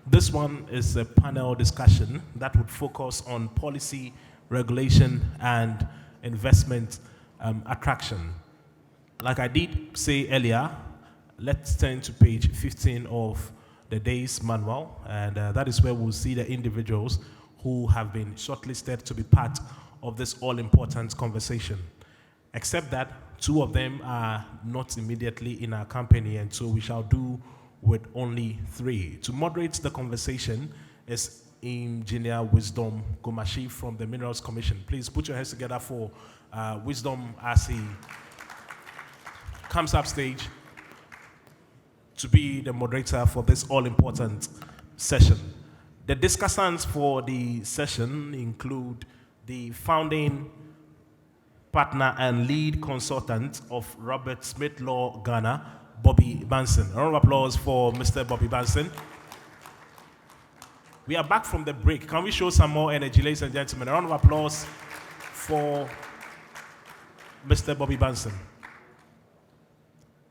This one is a panel discussion that would focus on policy, regulation, and investment attraction. Like I did say earlier, let's turn to page 15 of the day's manual, and that is where we'll see the individuals who have been shortlisted to be part of this all-important conversation. Except that two of them are not immediately in our company, and so we shall do with only three. To moderate the conversation is Engineer Wisdom Gomashi from the Minerals Commission. Please put your hands together for Wisdom as he comes up stage to be the moderator for this all-important session. The discussants for the session include the founding partner and lead consultant of Robert Smith Law Ghana, Bobby Banson. A round of applause for Mr. Bobby Banson. We are back from the break. Can we show some more energy, ladies and gentlemen? A round of applause for Mr. Bobby Banson.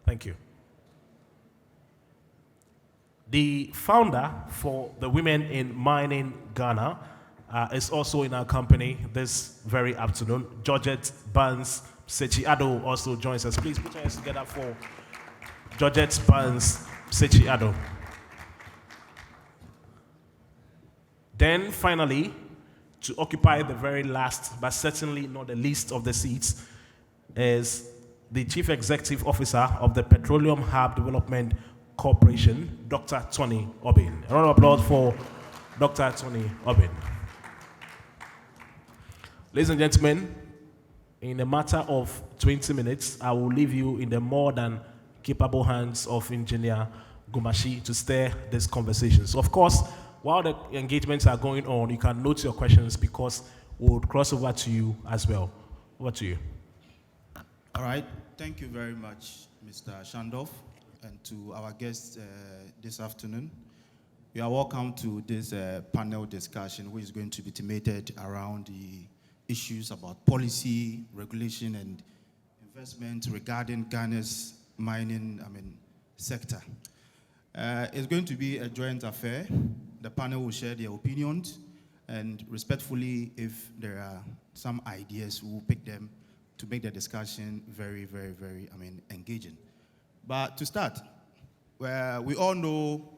Thank you. The founder for the Women in Mining Ghana is also in our company this very afternoon. Georgette Banson Sechi-Addo also joins us. Please put your hands together for Georgette Banson Sechi-Addo. Then finally, to occupy the very last, but certainly not the least of the seats, is the Chief Executive Officer of the Petroleum Hub Development Corporation, Dr. Toni Aubynn. A round of applause for Dr. Toni Aubynn. Ladies and gentlemen, in a matter of 20 minutes, I will leave you in the more than capable hands of Engineer Gomashi to steer this conversation. So, of course, while the engagements are going on, you can note your questions because we'll cross over to you as well. Over to you. All right. Thank you very much, Mr. Shandorf, and to our guests this afternoon. You are welcome to this panel discussion, which is going to be themated around the issues about policy, regulation, and investment regarding Ghana's mining sector. It's going to be a joint affair. The panel will share their opinions, and respectfully, if there are some ideas, we will pick them to make the discussion very, very, very, engaging. But to start, we all know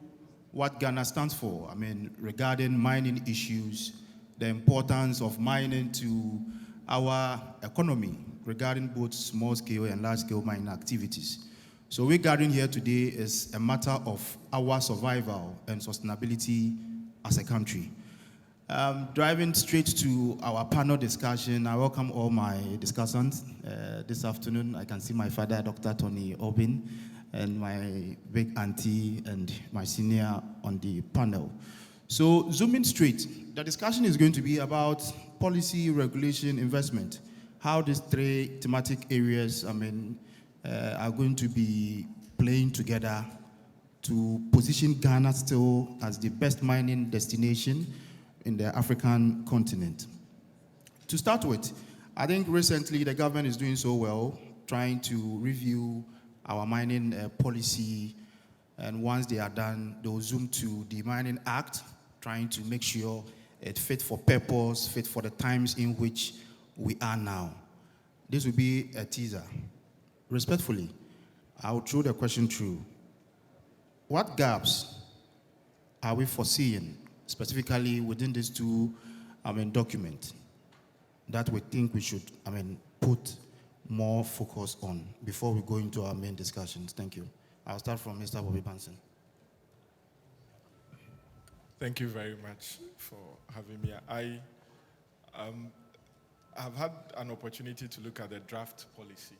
what Ghana stands for. Regarding mining issues, the importance of mining to our economy, regarding both small-scale and large-scale mining activities. So we're gathering here today is a matter of our survival and sustainability as a country. Driving straight to our panel discussion, I welcome all my discussants this afternoon. I can see my father, Dr. Toni Aubynn, and my big auntie and my senior on the panel. So zooming straight, the discussion is going to be about policy, regulation, investment, how these three thematic areas are going to be playing together to position Ghana still as the best mining destination in the African continent. To start with, I think recently the government is doing so well, trying to review our mining policy, and once they are done, they'll zoom to the Mining Act, trying to make sure it fit for purpose, fit for the times in which we are now. This will be a teaser. Respectfully, I will throw the question through. What gaps are we foreseeing, specifically within these two documents, that we think we should put more focus on before we go into our main discussions? Thank you. I'll start from Mr. Bobby Banson. Thank you very much for having me. I have had an opportunity to look at the draft policy,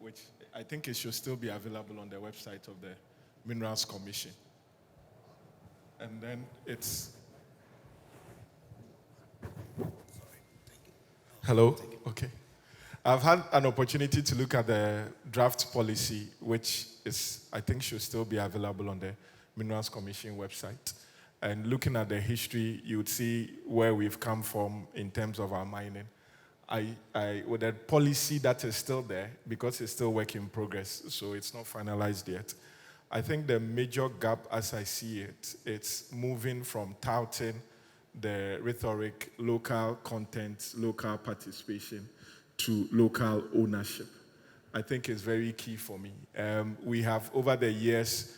which I think it should still be available on the website of the Minerals Commission. And then it's... Hello? Okay. I've had an opportunity to look at the draft policy, which is, I think, should still be available on the Minerals Commission website. And looking at the history, you would see where we've come from in terms of our mining. With a policy that is still there, because it's still work in progress, so it's not finalized yet. I think the major gap, as I see it, it's moving from touting the rhetoric, local content, local participation, to local ownership. I think it's very key for me. We have, over the years,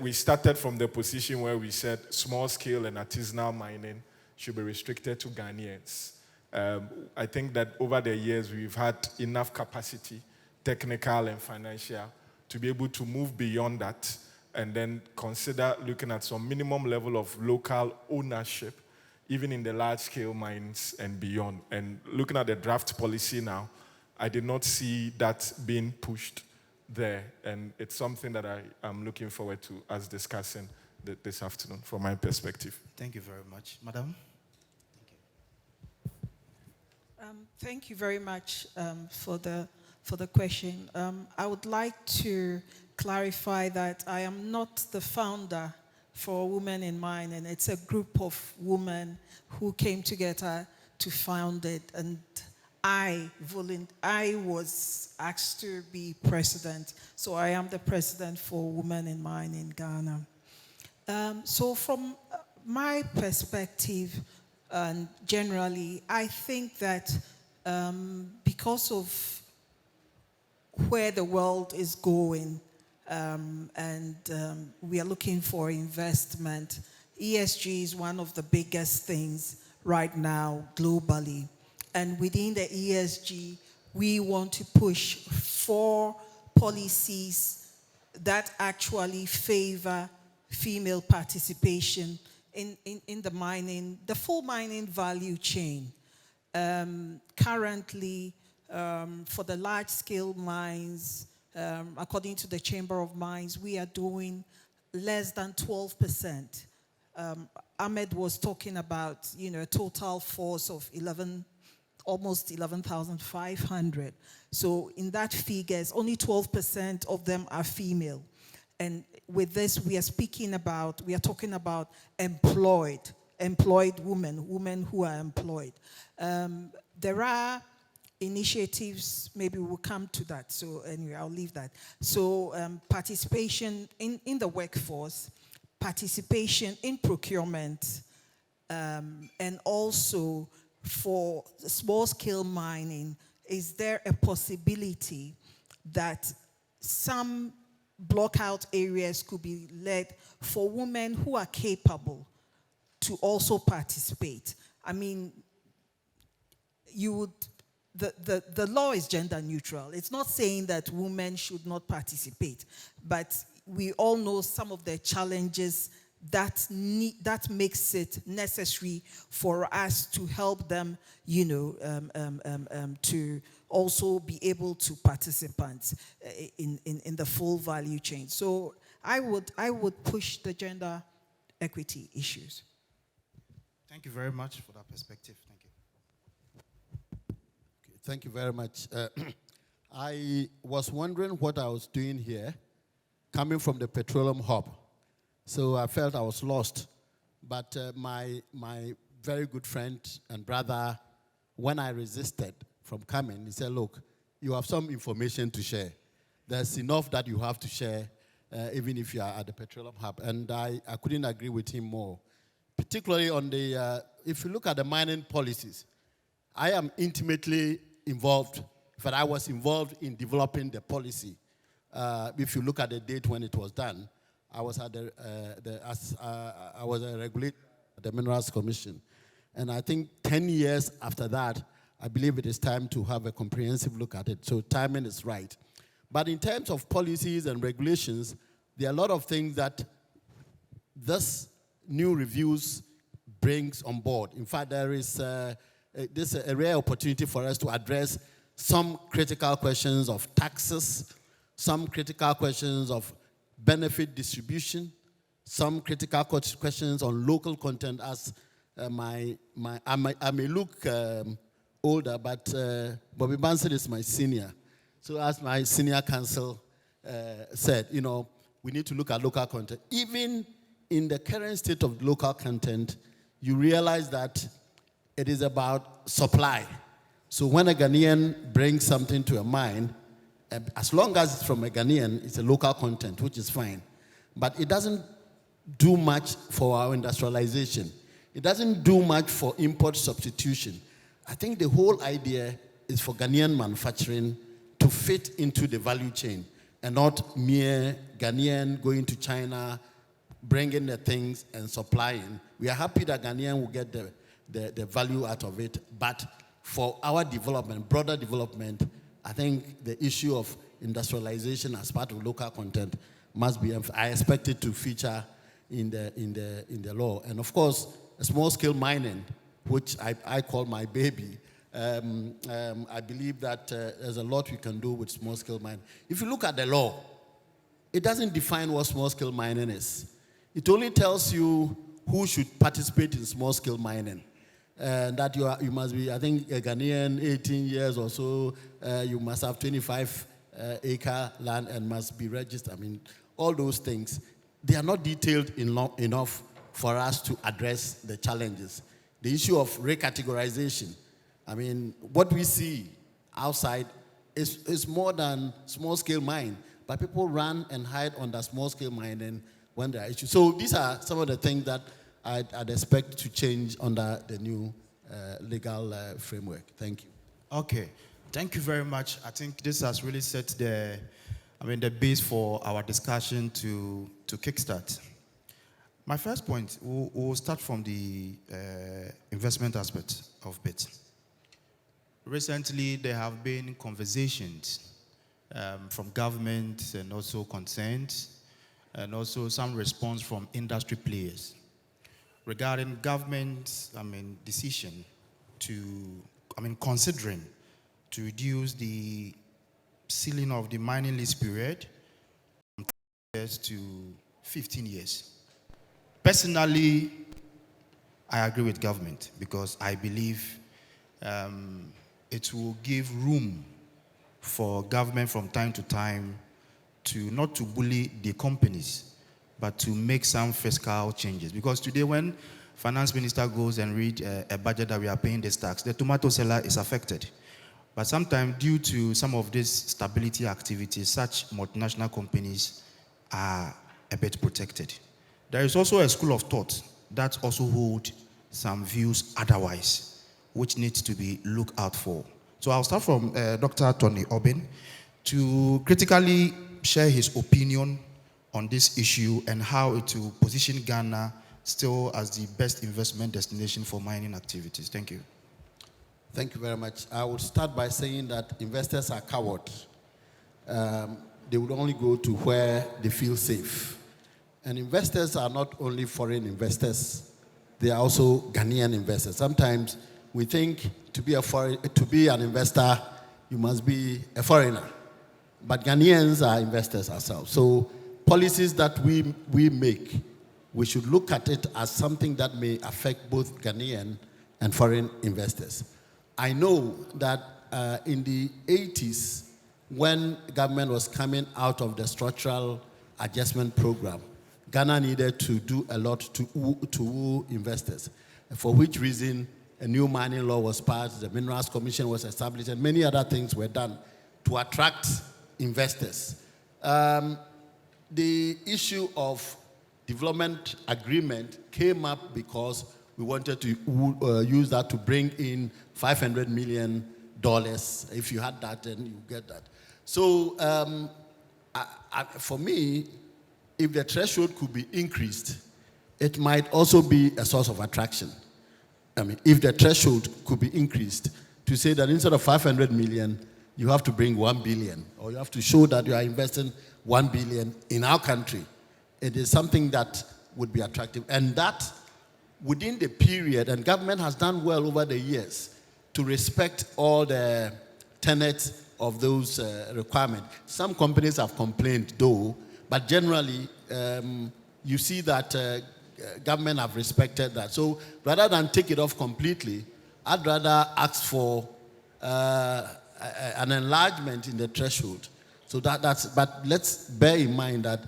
we started from the position where we said small scale and artisanal mining should be restricted to Ghanaians. I think that over the years we've had enough capacity, technical and financial, to be able to move beyond that and then consider looking at some minimum level of local ownership, even in the large scale mines and beyond. And looking at the draft policy now, I did not see that being pushed there, and it's something that I am looking forward to us discussing this afternoon from my perspective. Thank you very much. Madam? Thank you very much for the question. I would like to clarify that I am not the founder for Women in Mining. It's a group of women who came together to found it, and I was asked to be president, so I am the president for Women in Mining in Ghana. So from my perspective, generally, I think that because of where the world is going, and we are looking for investment, ESG is one of the biggest things right now globally. And within the ESG, we want to push for policies that actually favor female participation in the mining, the full mining value chain. Currently, for the large-scale mines, according to the Chamber of Mines, we are doing less than 12%. Ahmed was talking about, a total force of almost 11,500. So in that figures, only 12% of them are female. And with this, we are talking about employed women who are employed. There are initiatives, maybe we'll come to that. So anyway, I'll leave that. So participation in the workforce, participation in procurement, and also for small-scale mining, is there a possibility that some block-out areas could be led for women who are capable to also participate? I mean, the law is gender neutral. It's not saying that women should not participate, but we all know some of the challenges that makes it necessary for us to help them, to also be able to participate in the full value chain. So I would push the gender equity issues. Thank you very much for that perspective. Thank you. Okay, thank you very much. I was wondering what I was doing here, coming from the petroleum hub. So I felt I was lost. But my very good friend and brother, when I resisted from coming, he said, look, you have some information to share. There's enough that you have to share, even if you are at the petroleum hub. And I couldn't agree with him more. Particularly on the, if you look at the mining policies, I am intimately involved. In fact, I was involved in developing the policy. If you look at the date when it was done, I was at I was a regulator at the Minerals Commission. And I think 10 years after that, I believe it is time to have a comprehensive look at it. So timing is right. But in terms of policies and regulations, there are a lot of things that this new reviews brings on board. In fact, there is this a rare opportunity for us to address some critical questions of taxes, some critical questions of benefit distribution, some critical questions on local content. As I may look older, but Bobby Banson is my senior. So as my senior counsel said, we need to look at local content. Even in the current state of local content, you realize that it is about supply. So when a Ghanaian brings something to a mine, As long as it's from a Ghanaian, it's a local content, which is fine. But it doesn't do much for our industrialization. It doesn't do much for import substitution. I think the whole idea is for Ghanaian manufacturing to fit into the value chain and not mere Ghanaian going to China, bringing the things and supplying. We are happy that Ghanaian will get the value out of it, but for our development, broader development, I think the issue of industrialization as part of local content must be, I expect it to feature in the law. And of course, small-scale mining, which I call my baby, I believe that there's a lot we can do with small-scale mining. If you look at the law, it doesn't define what small-scale mining is. It only tells you who should participate in small-scale mining. That you must be, I think, a Ghanaian, 18 years or so, you must have 25-acre land and must be registered. I mean, all those things, they are not detailed enough for us to address the challenges. The issue of recategorization, I mean, what we see outside is more than small-scale mine, but people run and hide under small-scale mining when there are issues. So these are some of the things that I'd expect to change under the new legal framework. Thank you. Okay, thank you very much. I think this has really set the base for our discussion to kickstart. My first point, we'll start from the investment aspect of BIT. Recently, there have been conversations from government and also concerns, and also some response from industry players regarding government's decision considering to reduce the ceiling of the mining lease period from 10 years to 15 years. Personally, I agree with government because I believe it will give room for government from time to time to not to bully the companies, but to make some fiscal changes. Because today when finance minister goes and read a budget that we are paying this tax, the tomato seller is affected. But sometimes due to some of these stability activities, such multinational companies are a bit protected. There is also a school of thought that also hold some views otherwise, which needs to be looked out for. So I'll start from Dr. Toni Aubynn to critically share his opinion on this issue and how it will position Ghana still as the best investment destination for mining activities. Thank you. Thank you very much. I would start by saying that investors are cowards. They would only go to where they feel safe. And investors are not only foreign investors, they are also Ghanaian investors. Sometimes we think to be an investor, you must be a foreigner. But Ghanaians are investors ourselves. So policies that we make, we should look at it as something that may affect both Ghanaian and foreign investors. I know that in the 80s, when government was coming out of the structural adjustment program, Ghana needed to do a lot to woo investors, for which reason a new mining law was passed, the Minerals Commission was established, and many other things were done to attract investors. The issue of development agreement came up because we wanted to use that to bring in $500 million. If you had that, then you get that. So for me, if the threshold could be increased, it might also be a source of attraction. I mean, if the threshold could be increased to say that instead of 500 million, you have to bring 1 billion, or you have to show that you are investing 1 billion in our country, it is something that would be attractive. And that within the period, and government has done well over the years to respect all the tenets of those requirements. Some companies have complained though, but generally you see that government have respected that. So rather than take it off completely, I'd rather ask for an enlargement in the threshold. So but let's bear in mind that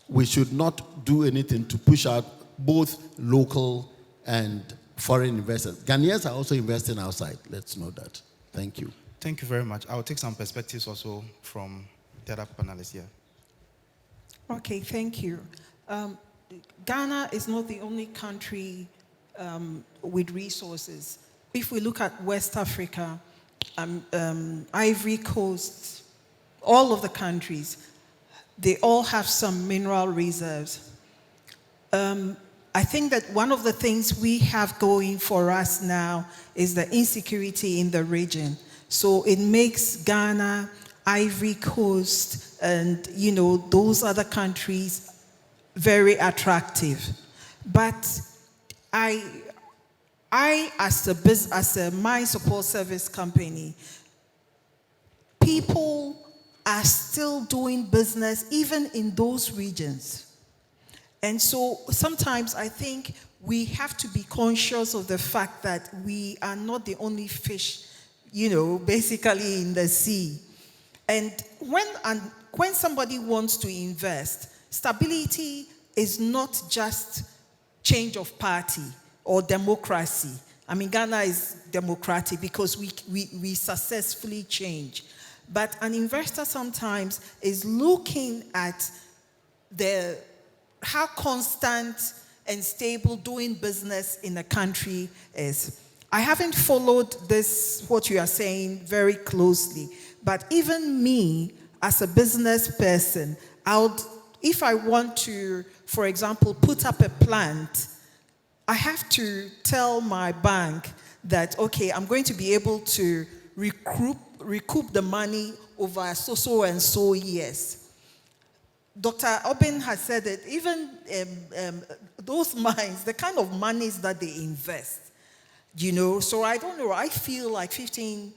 we should not do anything to push out both local and foreign investors. Ghanaians are also investing outside. Let's know that. Thank you. Thank you very much. I'll take some perspectives also from the other panelists here. Okay, thank you. Ghana is not the only country with resources. If we look at West Africa, Ivory Coast, all of the countries, they all have some mineral reserves. I think that one of the things we have going for us now is the insecurity in the region. So it makes Ghana, Ivory Coast, and those other countries very attractive. But I as a mine support service company, people are still doing business even in those regions. And so sometimes I think we have to be conscious of the fact that we are not the only fish, basically in the sea. And when somebody wants to invest, stability is not just change of party or democracy. I mean, Ghana is democratic because we successfully change. But an investor sometimes is looking at how constant and stable doing business in a country is. I haven't followed what you are saying very closely, but even me, as a business person, if I want to, for example, put up a plant, I have to tell my bank that, okay, I'm going to be able to recoup the money over so and so years. Dr. Aubynn has said that even those mines, the kind of monies that they invest, so I don't know, I feel like 15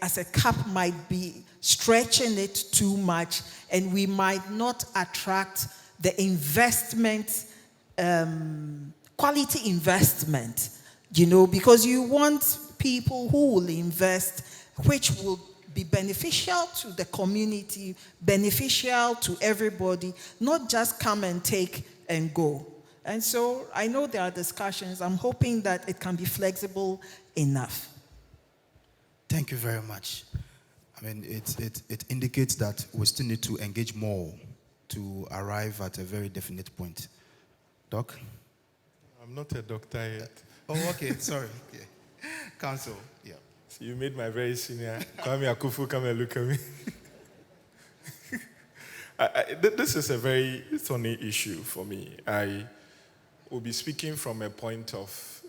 as a cap might be stretching it too much, and we might not attract the investment, quality investment, because you want people who will invest, which will be beneficial to the community, beneficial to everybody, not just come and take and go. And so I know there are discussions. I'm hoping that it can be flexible enough. Thank you very much. I mean, it indicates that we still need to engage more to arrive at a very definite point. Doc? I'm not a doctor yet. Oh, okay, sorry. Yeah. Counsel, yeah. So you made my very senior Kwame Akufu come and look at me. This is a very thorny issue for me. I will be speaking from a point of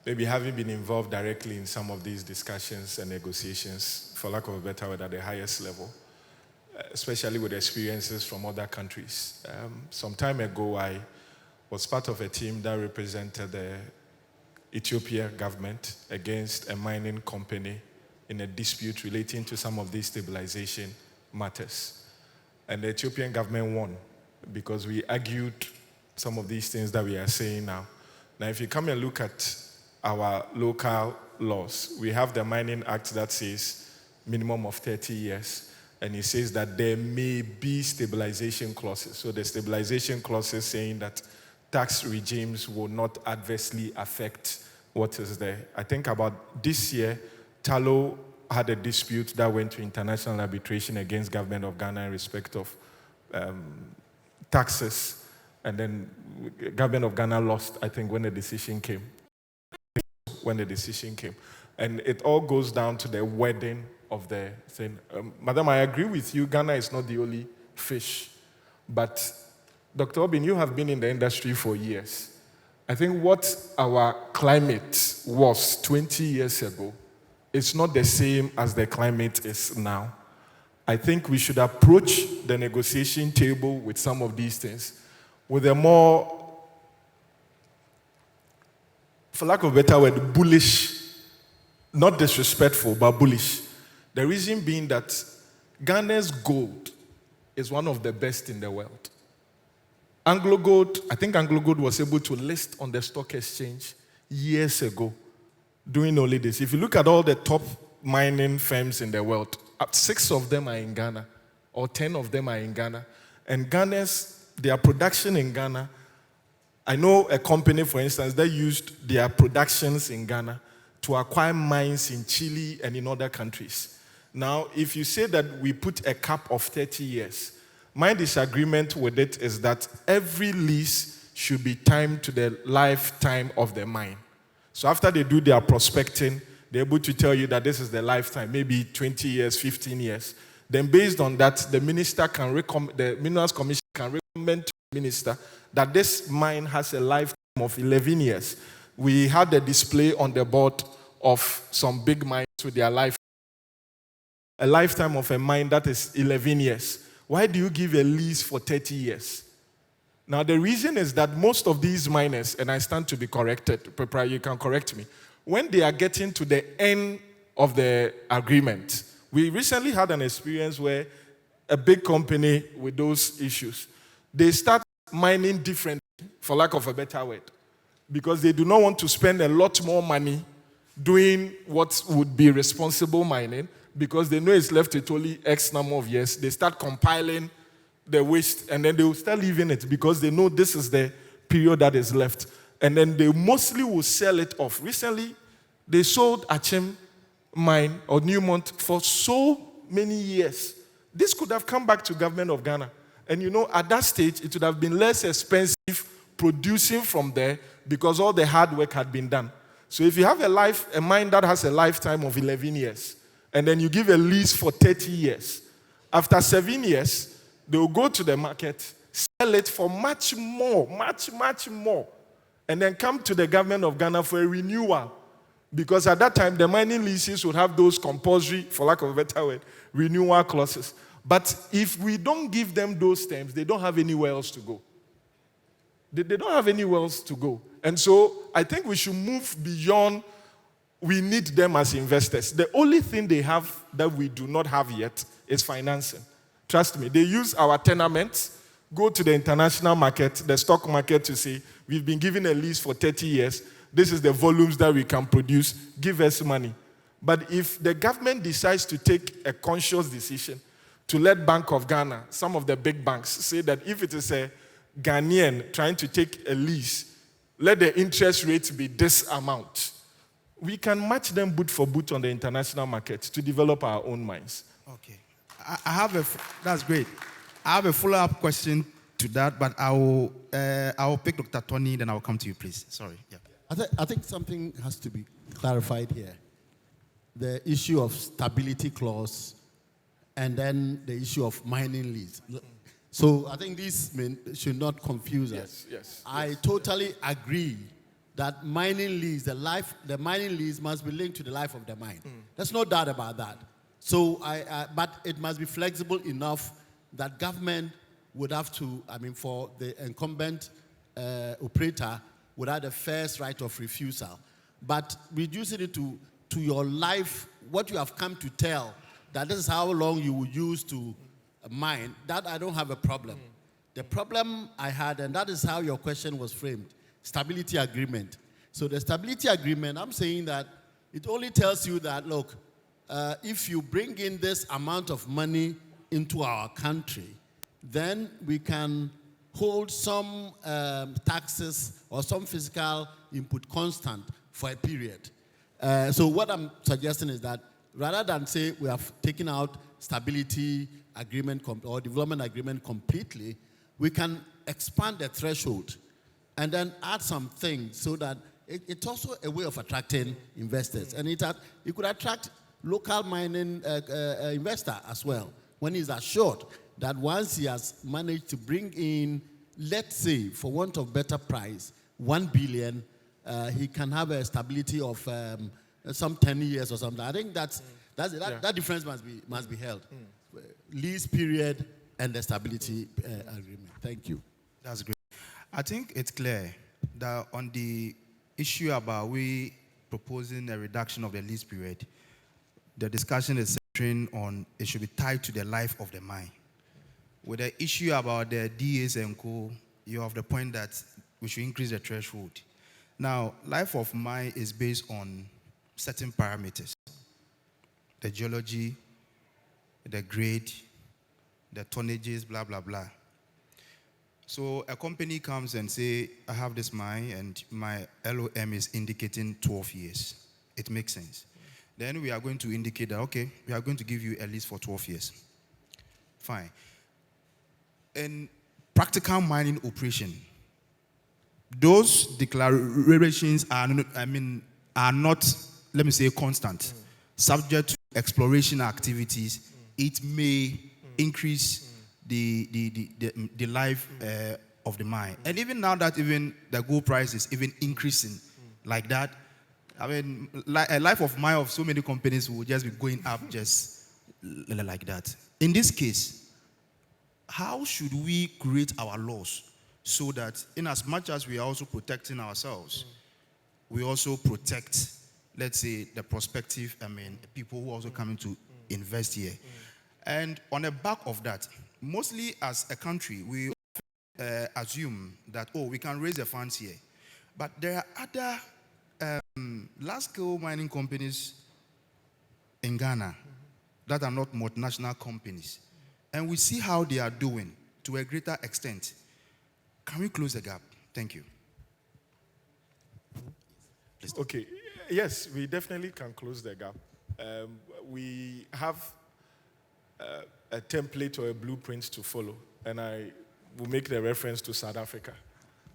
maybe having been involved directly in some of these discussions and negotiations, for lack of a better word, at the highest level, especially with experiences from other countries. Some time ago, I was part of a team that represented the Ethiopian government against a mining company in a dispute relating to some of these stabilization matters. And the Ethiopian government won because we argued some of these things that we are saying now. Now, if you come and look at our local laws, we have the Mining Act that says minimum of 30 years, and it says that there may be stabilization clauses. So the stabilization clauses saying that tax regimes will not adversely affect what is there. I think about this year, Talo had a dispute that went to international arbitration against government of Ghana in respect of taxes, and then government of Ghana lost, I think, when the decision came. And it all goes down to the wording of the thing. Madam, I agree with you, Ghana is not the only fish, but Dr. Aubynn, you have been in the industry for years. I think what our climate was 20 years ago is not the same as the climate is now. I think we should approach the negotiation table with some of these things with a more, for lack of a better word, bullish, not disrespectful, but bullish. The reason being that Ghana's gold is one of the best in the world. Anglo Gold, I think Anglo Gold was able to list on the stock exchange years ago, doing only this. If you look at all the top mining firms in the world, 6 of them are in Ghana, or 10 of them are in Ghana. And their production in Ghana, I know a company, for instance, that used their productions in Ghana to acquire mines in Chile and in other countries. Now, if you say that we put a cap of 30 years, my disagreement with it is that every lease should be timed to the lifetime of the mine. So after they do their prospecting, they're able to tell you that this is the lifetime, maybe 20 years, 15 years. Then based on that, the Minerals Commission can recommend to the minister that this mine has a lifetime of 11 years. We had a display on the board of some big mines with their lifetime. A lifetime of a mine that is 11 years. Why do you give a lease for 30 years? Now, the reason is that most of these miners, and I stand to be corrected, you can correct me, when they are getting to the end of the agreement, we recently had an experience where a big company with those issues, they start mining differently, for lack of a better word, because they do not want to spend a lot more money doing what would be responsible mining, because they know it's left with only X number of years. They start compiling the waste, and then they will start leaving it because they know this is the period that is left. And then they mostly will sell it off. Recently, they sold Achim mine or Newmont for so many years. This could have come back to government of Ghana. And you know, at that stage, it would have been less expensive producing from there because all the hard work had been done. So if you have a mine that has a lifetime of 11 years, and then you give a lease for 30 years, after 7 years, they will go to the market, sell it for much more, much more, and then come to the government of Ghana for a renewal. Because at that time, the mining leases would have those compulsory, for lack of a better word, renewal clauses. But if we don't give them those terms, they don't have anywhere else to go. They don't have anywhere else to go. And so I think we should move beyond we need them as investors. The only thing they have that we do not have yet is financing. Trust me, they use our tenements, go to the international market, the stock market, to say, we've been given a lease for 30 years. This is the volumes that we can produce. Give us money. But if the government decides to take a conscious decision to let Bank of Ghana, some of the big banks, say that if it is a Ghanaian trying to take a lease, let the interest rate be this amount, we can match them boot for boot on the international market to develop our own mines. Okay. That's great. I have a follow-up question to that, but I will pick Dr. Toni, then I will come to you, please. Sorry. Yeah. I think something has to be clarified here. The issue of stability clause and then the issue of mining lease. So I think these should not confuse us. Yes. I totally agree that mining lease, the mining lease must be linked to the life of the mine. There's no doubt about that. So, but it must be flexible enough that government would have to, for the incumbent operator, would have the first right of refusal. But reducing it to your life, what you have come to tell, that this is how long you will use to mine, that I don't have a problem. The problem I had, and that is how your question was framed, stability agreement. So the stability agreement, I'm saying that it only tells you that, look, if you bring in this amount of money into our country, then we can hold some taxes or some fiscal input constant for a period. So what I'm suggesting is that rather than say we have taken out stability agreement or development agreement completely, we can expand the threshold and then add some things so that it's also a way of attracting investors. And it could attract local mining investor as well, when he's assured that once he has managed to bring in, let's say, for want of better price, 1 billion, he can have a stability of some 10 years or something. I think that difference must be held. Lease period and the stability agreement. Thank you. That's great. I think it's clear that on the issue about we proposing a reduction of the lease period, the discussion is centering on it should be tied to the life of the mine. With the issue about the DAs and co, you have the point that we should increase the threshold. Now, life of mine is based on certain parameters. The geology, the grade, the tonnages, blah, blah, blah. So a company comes and say, I have this mine and my LOM is indicating 12 years. it makes sense. Then we are going to indicate that, okay, we are going to give you at least for 12 years. Fine. In practical mining operation, those declarations are not, let me say, constant. Subject to exploration activities, it may increase the life of the mine. And even now that even the gold price is even increasing like that, I mean, a life of mine of so many companies will just be going up just like that. In this case, how should we create our laws so that in as much as we are also protecting ourselves, we also protect, let's say, the prospective, people who are also coming to invest here. And on the back of that, mostly as a country, we assume that, oh, we can raise the funds here. But there are other large-scale mining companies in Ghana that are not multinational companies. And we see how they are doing to a greater extent. Can we close the gap? Thank you. Please. Okay. Yes, we definitely can close the gap. We have a template or a blueprint to follow, and I will make the reference to South Africa.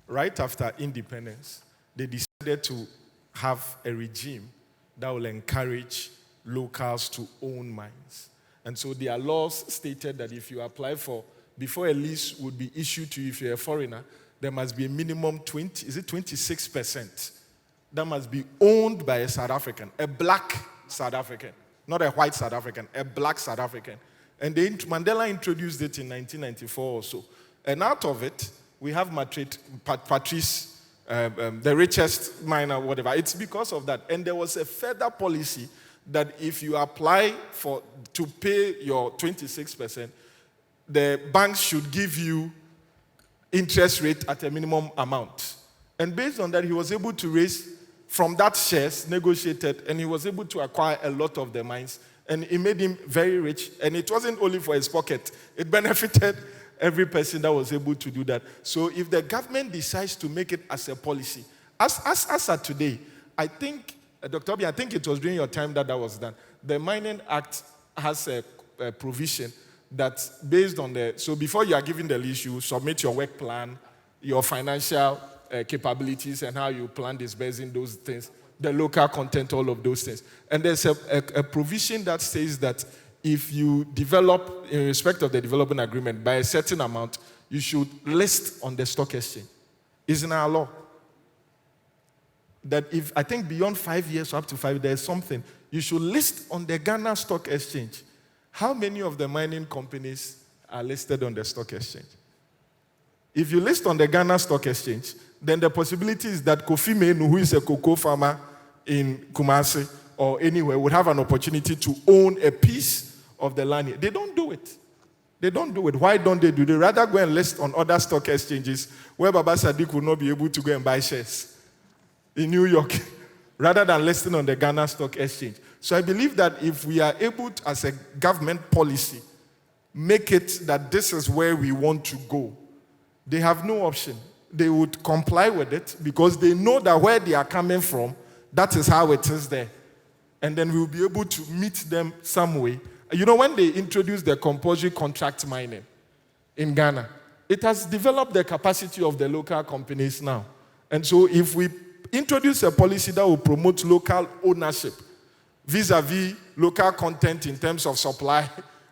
Right after independence, they decided to have a regime that will encourage locals to own mines. And so their laws stated that if you apply for, before a lease would be issued to you if you're a foreigner, there must be a minimum 26% that must be owned by a South African, a black South African, not a white South African, a black South African. And Mandela introduced it in 1994 or so. And out of it, we have Patrice, the richest miner, whatever. It's because of that. And there was a further policy that if you apply to pay your 26%, the banks should give you interest rate at a minimum amount. And based on that, he was able to raise from that shares, negotiated, and he was able to acquire a lot of the mines. And it made him very rich. And it wasn't only for his pocket. It benefited every person that was able to do that. So if the government decides to make it as a policy, as at today, I think, Dr. Obi, I think it was during your time that was done. The Mining Act has a provision that based on so before you are given the lease, you submit your work plan, your financial capabilities and how you plan disbursing those things, the local content, all of those things. And there's a provision that says that if you develop, in respect of the development agreement, by a certain amount, you should list on the stock exchange. It's in our law. That if, I think beyond 5 years or up to 5, there's something, you should list on the Ghana Stock Exchange. How many of the mining companies are listed on the stock exchange? If you list on the Ghana Stock Exchange, then the possibility is that Kofi Menu, who is a cocoa farmer in Kumasi or anywhere, would have an opportunity to own a piece of the land here. They don't do it. They don't do it. Why don't they do it? They rather go and list on other stock exchanges where Baba Sadiq will not be able to go and buy shares in New York, rather than listing on the Ghana Stock Exchange. So I believe that if we are able to, as a government policy, make it that this is where we want to go, they have no option. They would comply with it because they know that where they are coming from, that is how it is there. And then we'll be able to meet them some way. You know, when they introduced the compulsory contract mining in Ghana, it has developed the capacity of the local companies now. And so if we introduce a policy that will promote local ownership vis-a-vis local content in terms of supply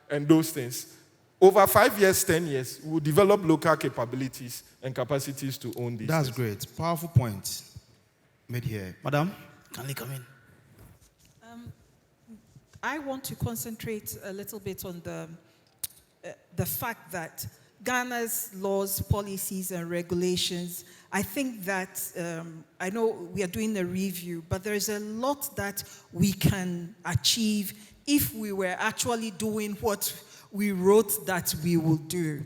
and those things, over 5 years, 10 years, we will develop local capabilities and capacities to own these That's things. great. Powerful point made here. Madam, can you come in? I want to concentrate a little bit on the fact that Ghana's laws, policies, and regulations, I think that, I know we are doing a review, but there is a lot that we can achieve if we were actually doing what we wrote that we will do.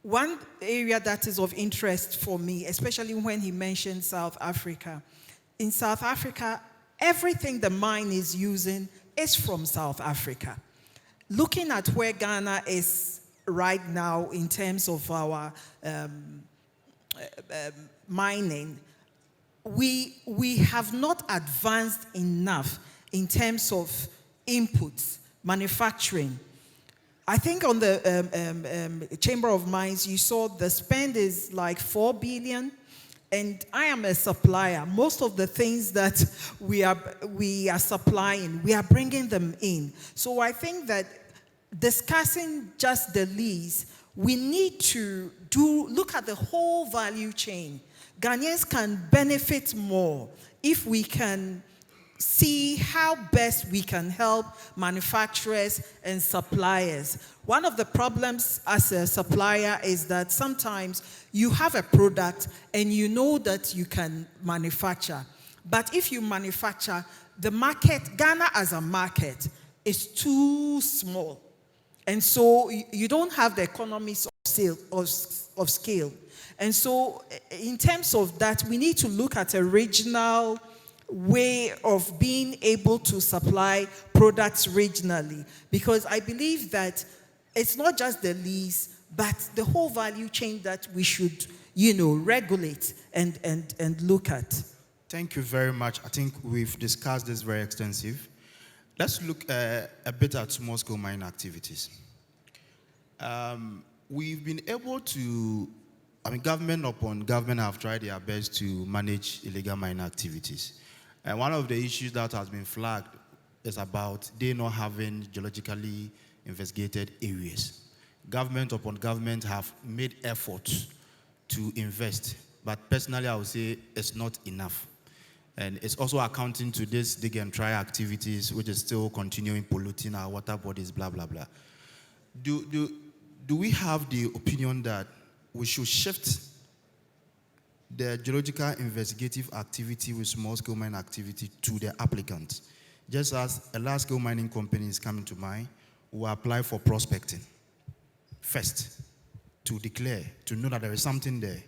One area that is of interest for me, especially when he mentioned South Africa. In South Africa, everything the mine is using is from South Africa. Looking at where Ghana is right now in terms of our mining, we have not advanced enough in terms of inputs, manufacturing. I think on the Chamber of Mines, you saw the spend is like 4 billion, and I am a supplier. Most of the things that we are supplying, we are bringing them in. So I think that discussing just the lease, we need to look at the whole value chain. Ghanaians can benefit more if we can see how best we can help manufacturers and suppliers. One of the problems as a supplier is that sometimes you have a product and you know that you can manufacture. But if you manufacture, the market, Ghana as a market, is too small. And so you don't have the economies of scale. And so in terms of that, we need to look at a regional way of being able to supply products regionally. Because I believe that it's not just the lease, but the whole value chain that we should, regulate and look at. Thank you very much. I think we've discussed this very extensive. Let's look a bit at small-scale mining activities. We've been able to, government upon government have tried their best to manage illegal mining activities. And one of the issues that has been flagged is about they not having geologically investigated areas. Government upon government have made efforts to invest, but personally I would say it's not enough. And it's also accounting to this dig and try activities, which is still continuing polluting our water bodies, blah, blah, blah. Do we have the opinion that we should shift the geological investigative activity with small-scale mining activity to the applicant? Just as a large-scale mining company is coming to mind, we apply for prospecting first to declare, to know that there is something there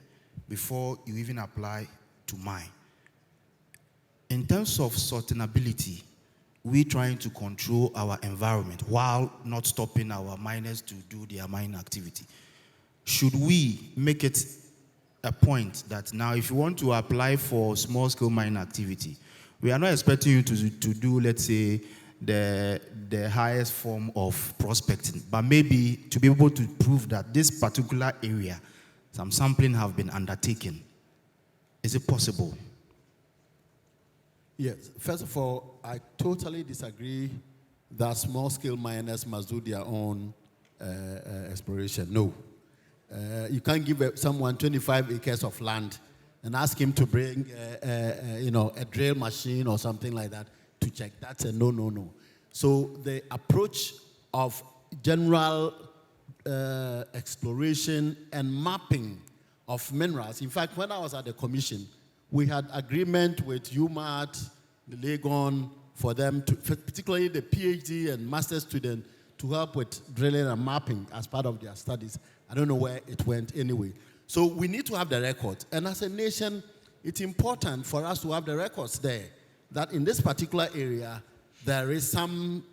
before you even apply to mine. In terms of sustainability, we're trying to control our environment while not stopping our miners to do their mining activity. Should we make it a point that now if you want to apply for small-scale mining activity, we are not expecting you to do, let's say, the highest form of prospecting, but maybe to be able to prove that this particular area, some sampling have been undertaken. Is it possible? Yes. First of all, I totally disagree that small-scale miners must do their own exploration. No. You can't give someone 25 acres of land and ask him to bring, a drill machine or something like that to check. That's a no, no, no. So the approach of general exploration and mapping of minerals. In fact, when I was at the commission, we had agreement with UMAT, the Legon, for them to, particularly the PhD and master student, to help with drilling and mapping as part of their studies. I don't know where it went anyway. So we need to have the records. And as a nation, it's important for us to have the records there, that in this particular area, there is some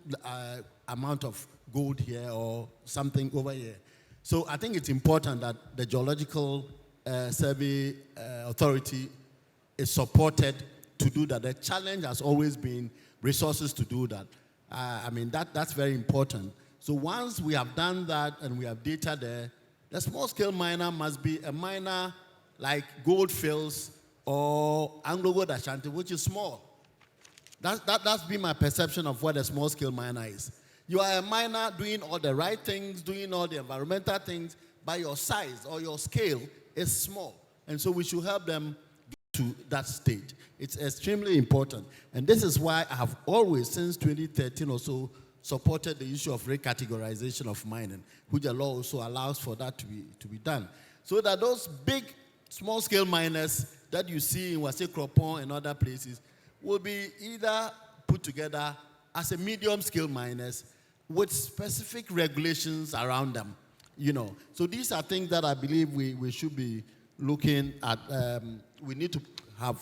amount of gold here or something over here. So I think it's important that the Geological Survey Authority is supported to do that. The challenge has always been resources to do that. That's very important. So once we have done that and we have data there, the small-scale miner must be a miner like Goldfields or Anglo-Gold Ashanti, which is small. That's been my perception of what a small-scale miner is. You are a miner doing all the right things, doing all the environmental things, but your size or your scale is small. And so we should help them to that stage. It's extremely important. And this is why I have always, since 2013 or so, supported the issue of recategorization of mining, which the law also allows for that to be done. So that those big, small-scale miners that you see in Wase Kropon and other places will be either put together as a medium-scale miners with specific regulations around them. So these are things that I believe we should be looking at. We need to have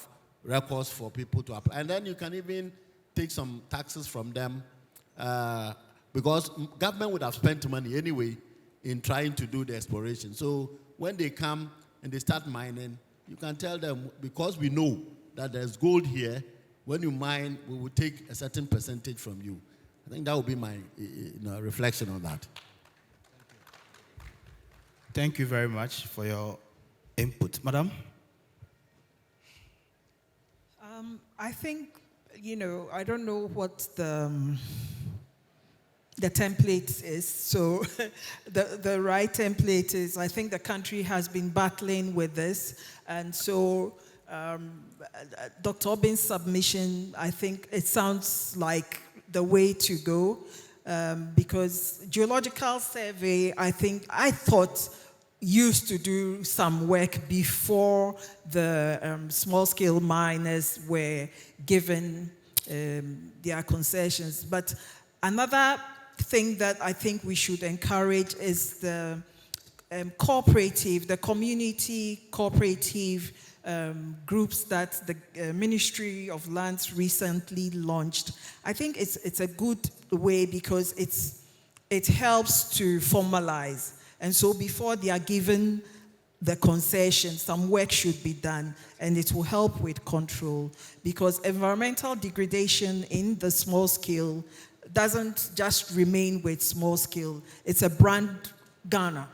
records for people to apply. And then you can even take some taxes from them because government would have spent money anyway in trying to do the exploration. So when they come and they start mining, you can tell them, because we know that there's gold here. When you mine, we will take a certain percentage from you. I think that would be my reflection on that. Thank you very much for your input. Madam? I think, I don't know what the template is. So the right template is, I think the country has been battling with this. And so Dr. Aubynn's submission, I think it sounds like the way to go. Because Geological Survey, I thought used to do some work before the small-scale miners were given their concessions. But another thing that I think we should encourage is the community cooperative groups that the Ministry of Lands recently launched. I think it's a good way because it helps to formalize. And so before they are given the concession, some work should be done, and it will help with control, because environmental degradation in the small scale doesn't just remain with small scale. It's a brand Ghana.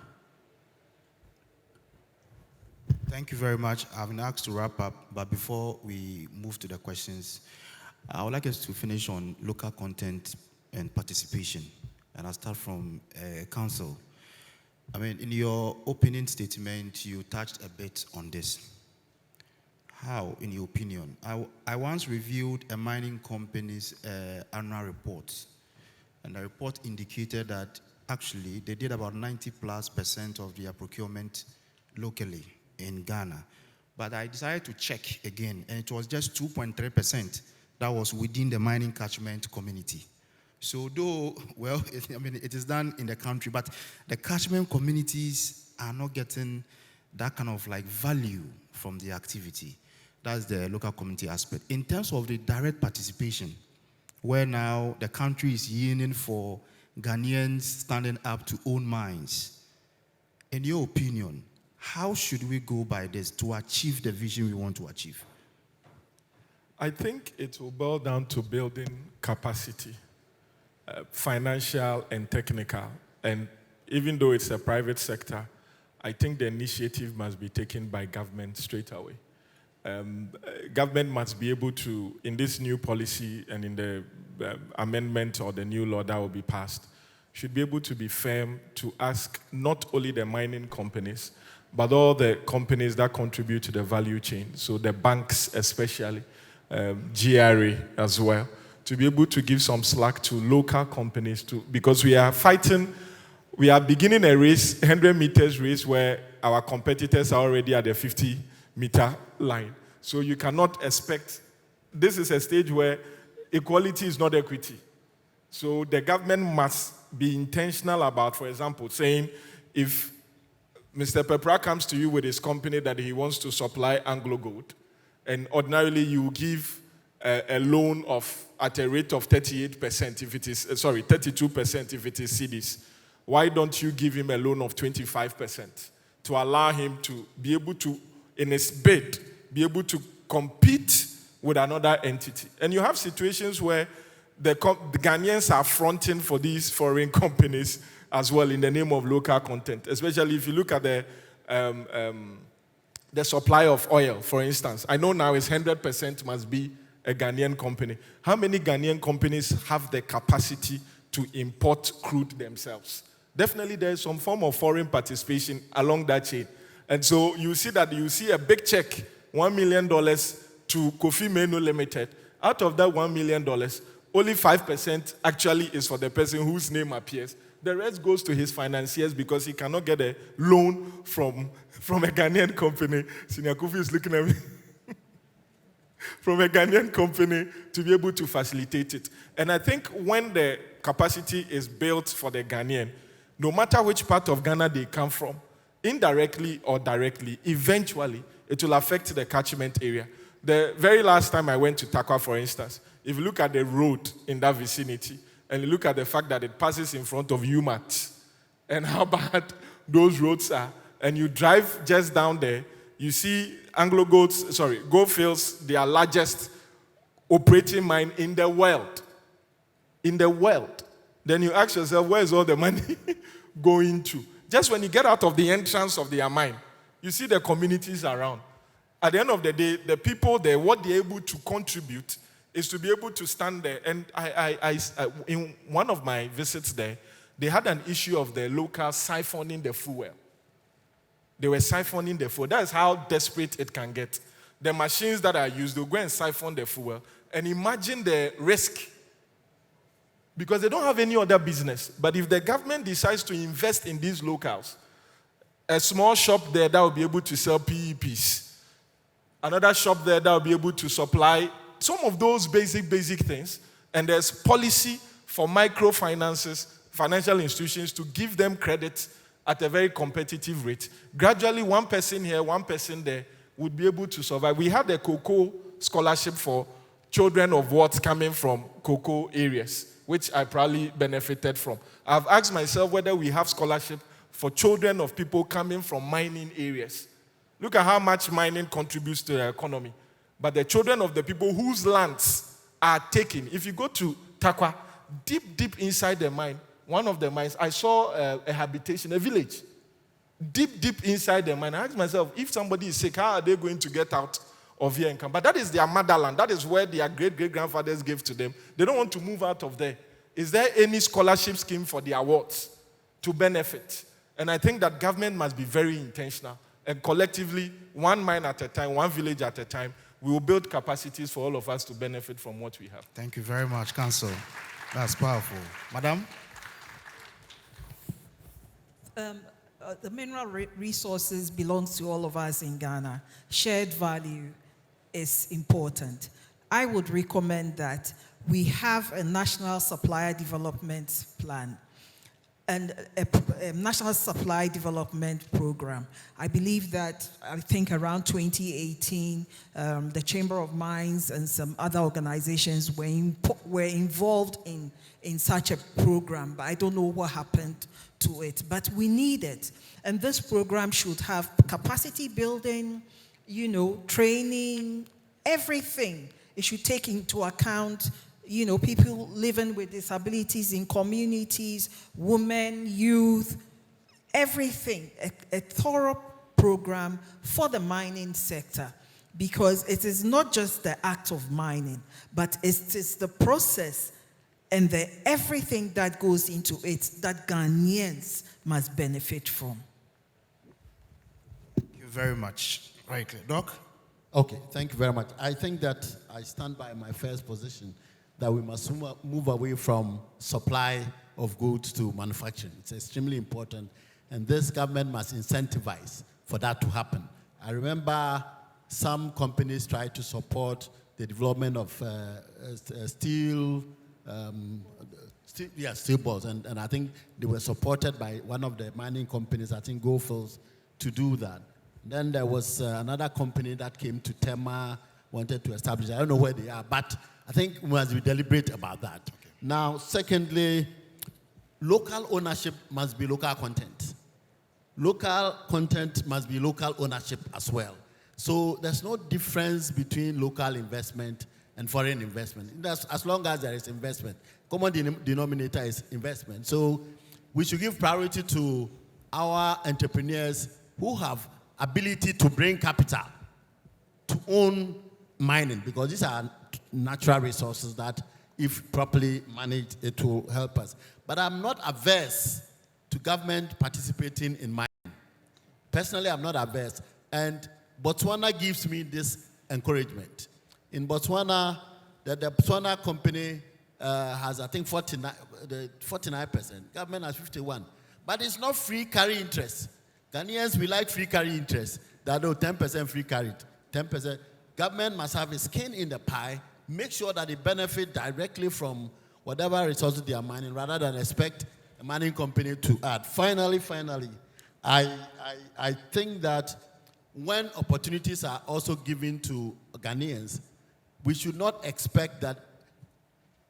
Thank you very much. I've been asked to wrap up, but before we move to the questions, I would like us to finish on local content and participation. And I'll start from Council. I mean, in your opening statement, you touched a bit on this. How, in your opinion? I once reviewed a mining company's annual report, and the report indicated that actually they did about 90+% of their procurement locally in Ghana. But I decided to check again, and it was just 2.3% that was within the mining catchment community. So though, well, it is done in the country, but the catchment communities are not getting that kind of like value from the activity. That's the local community aspect. In terms of the direct participation, where now the country is yearning for Ghanaians standing up to own mines, in your opinion, how should we go by this to achieve the vision we want to achieve? I think it will boil down to building capacity. Financial and technical, and even though it's a private sector, I think the initiative must be taken by government straight away. Government must be able to, in this new policy and in the amendment or the new law that will be passed, should be able to be firm to ask not only the mining companies, but all the companies that contribute to the value chain, so the banks especially, GRA as well, to be able to give some slack to local companies too, because we are beginning a race, 100 meters race, where our competitors are already at the 50-meter line. So you cannot expect, this is a stage where equality is not equity. So the government must be intentional about, for example, saying if Mr. Pepra comes to you with his company that he wants to supply Anglo Gold, and ordinarily you give a loan at a rate of 38% if it is, 32% if it is CDs. Why don't you give him a loan of 25% to allow him to be able to, in his bid, be able to compete with another entity? And you have situations where the Ghanaians are fronting for these foreign companies as well in the name of local content, especially if you look at the supply of oil, for instance. I know now it's 100% must be a Ghanaian company. How many Ghanaian companies have the capacity to import crude themselves? Definitely there is some form of foreign participation along that chain. And so you see a big check, $1 million to Kofi Meno Limited. Out of that $1 million, only 5% actually is for the person whose name appears. The rest goes to his financiers because he cannot get a loan from a Ghanaian company. Senior Kofi is looking at me. From a Ghanaian company to be able to facilitate it. And I think when the capacity is built for the Ghanaian, no matter which part of Ghana they come from, indirectly or directly, eventually it will affect the catchment area. The very last time I went to Takwa, for instance, if you look at the road in that vicinity, and you look at the fact that it passes in front of UMAT, and how bad those roads are, and you drive just down there, you see Goldfields, their largest operating mine in the world. In the world. Then you ask yourself, where is all the money going to? Just when you get out of the entrance of their mine, you see the communities around. At the end of the day, the people there, what they're able to contribute is to be able to stand there. And in one of my visits there, they had an issue of the locals siphoning the fuel. They were siphoning the fuel. That is how desperate it can get. The machines that are used, they'll go and siphon the fuel. And imagine the risk. Because they don't have any other business. But if the government decides to invest in these locals, a small shop there that will be able to sell PEPs, another shop there that will be able to supply some of those basic things, and there's policy for microfinances, financial institutions to give them credit at a very competitive rate. Gradually, one person here, one person there would be able to survive. We had a cocoa scholarship for children of Wards coming from cocoa areas, which I probably benefited from. I've asked myself whether we have scholarship for children of people coming from mining areas. Look at how much mining contributes to the economy. But the children of the people whose lands are taken. If you go to Takwa, deep inside the mine, one of the mines, I saw a habitation, a village. Deep inside the mine. I asked myself, if somebody is sick, how are they going to get out of here and come? But that is their motherland. That is where their great-great-grandfathers gave to them. They don't want to move out of there. Is there any scholarship scheme for their wards to benefit? And I think that government must be very intentional. And collectively, one mine at a time, one village at a time, we will build capacities for all of us to benefit from what we have. Thank you very much, Council. That's powerful. Madam? The mineral resources belongs to all of us in Ghana. Shared value is important. I would recommend that we have a national supplier development plan and a national supply development program. I believe that, I think around 2018, the Chamber of Mines and some other organizations were involved in such a program, but I don't know what happened to it. But we need it. And this program should have capacity building, training, everything. It should take into account people living with disabilities in communities, women, youth, everything. A thorough program for the mining sector, because it is not just the act of mining, but it is the process and everything that goes into it that Ghanaians must benefit from. Thank you very much. Very clear. Doc? Okay, thank you very much. I think that I stand by my first position, that we must move away from supply of goods to manufacturing. It's extremely important, and this government must incentivize for that to happen. I remember some companies tried to support the development of steel balls, and I think they were supported by one of the mining companies, I think Goldfields, to do that. Then there was another company that came to Tema, wanted to establish, I don't know where they are, but I think we must be deliberate about that. Okay. Now, secondly, local ownership must be local content. Local content must be local ownership as well. So there's no difference between local investment and foreign investment. As long as there is investment. Common denominator is investment. So we should give priority to our entrepreneurs who have ability to bring capital to own mining, because these are natural resources that, if properly managed, it will help us. But I'm not averse to government participating in mining. Personally, I'm not averse. And Botswana gives me this encouragement. In Botswana, the Botswana company has, I think, 49%. Government has 51%. But it's not free carry interest. Ghanaians, we like free carry interest. That 10% free carried, 10%. Government must have a skin in the pie, make sure that they benefit directly from whatever resources they are mining, rather than expect a mining company to add. Finally, I think that when opportunities are also given to Ghanaians, we should not expect that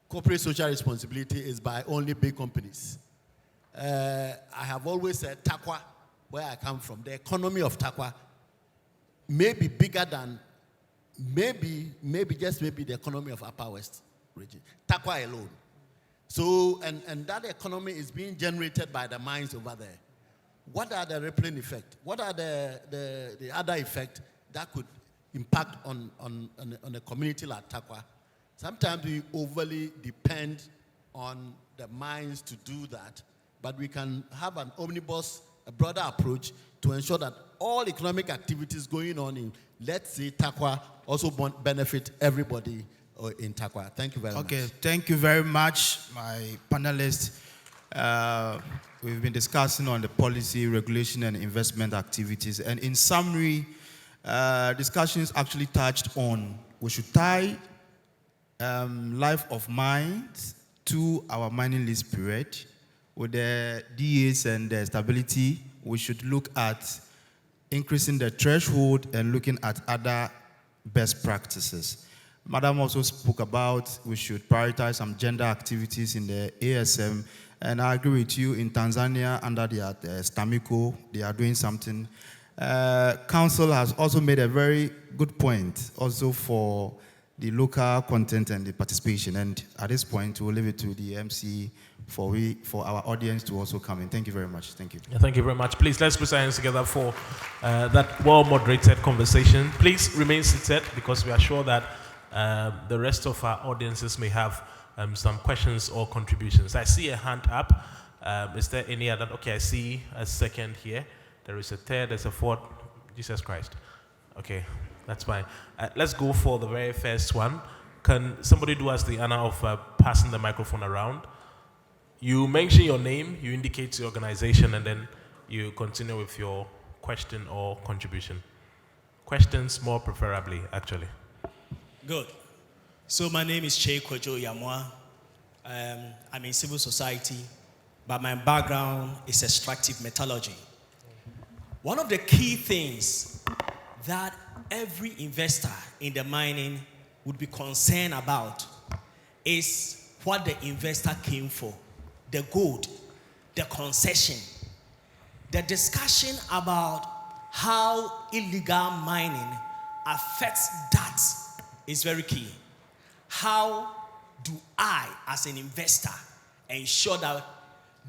corporate social responsibility is by only big companies. I have always said Takwa, where I come from, the economy of Takwa may be bigger than maybe the economy of Upper West region, Takwa alone. So, and that economy is being generated by the mines over there. What are the rippling effects? What are the other effects that could impact on a community like Takwa? Sometimes we overly depend on the mines to do that, but we can have an omnibus, a broader approach to ensure that all economic activities going on in, let's say, Takwa also benefit everybody in Takwa. Thank you very much. Okay, thank you very much, my panelists. We've been discussing on the policy, regulation, and investment activities. And in summary, discussions actually touched on we should tie life of mines to our mining lease period. With the DAs and the stability, we should look at increasing the threshold and looking at other best practices. Madam also spoke about we should prioritize some gender activities in the ASM. And I agree with you, in Tanzania, under the STAMICO, they are doing something. Council has also made a very good point also for the local content and the participation. And at this point, we'll leave it to the MC for our audience to also come in. Thank you very much. Thank you. Yeah, thank you very much. Please, let's put our hands together for that well-moderated conversation. Please remain seated because we are sure that the rest of our audiences may have some questions or contributions. I see a hand up. Is there any other? Okay, I see a second here. There is a third, there's a fourth. Jesus Christ. Okay, that's fine. Let's go for the very first one. Can somebody do us the honor of passing the microphone around? You mention your name, you indicate your organization, and then you continue with your question or contribution. Questions more preferably, actually. Good. So my name is Che Kojo Yamwa. I'm in civil society, but my background is extractive metallurgy. One of the key things that every investor in the mining would be concerned about is what the investor came for, the gold, the concession. The discussion about how illegal mining affects that is very key. How do I, as an investor, ensure that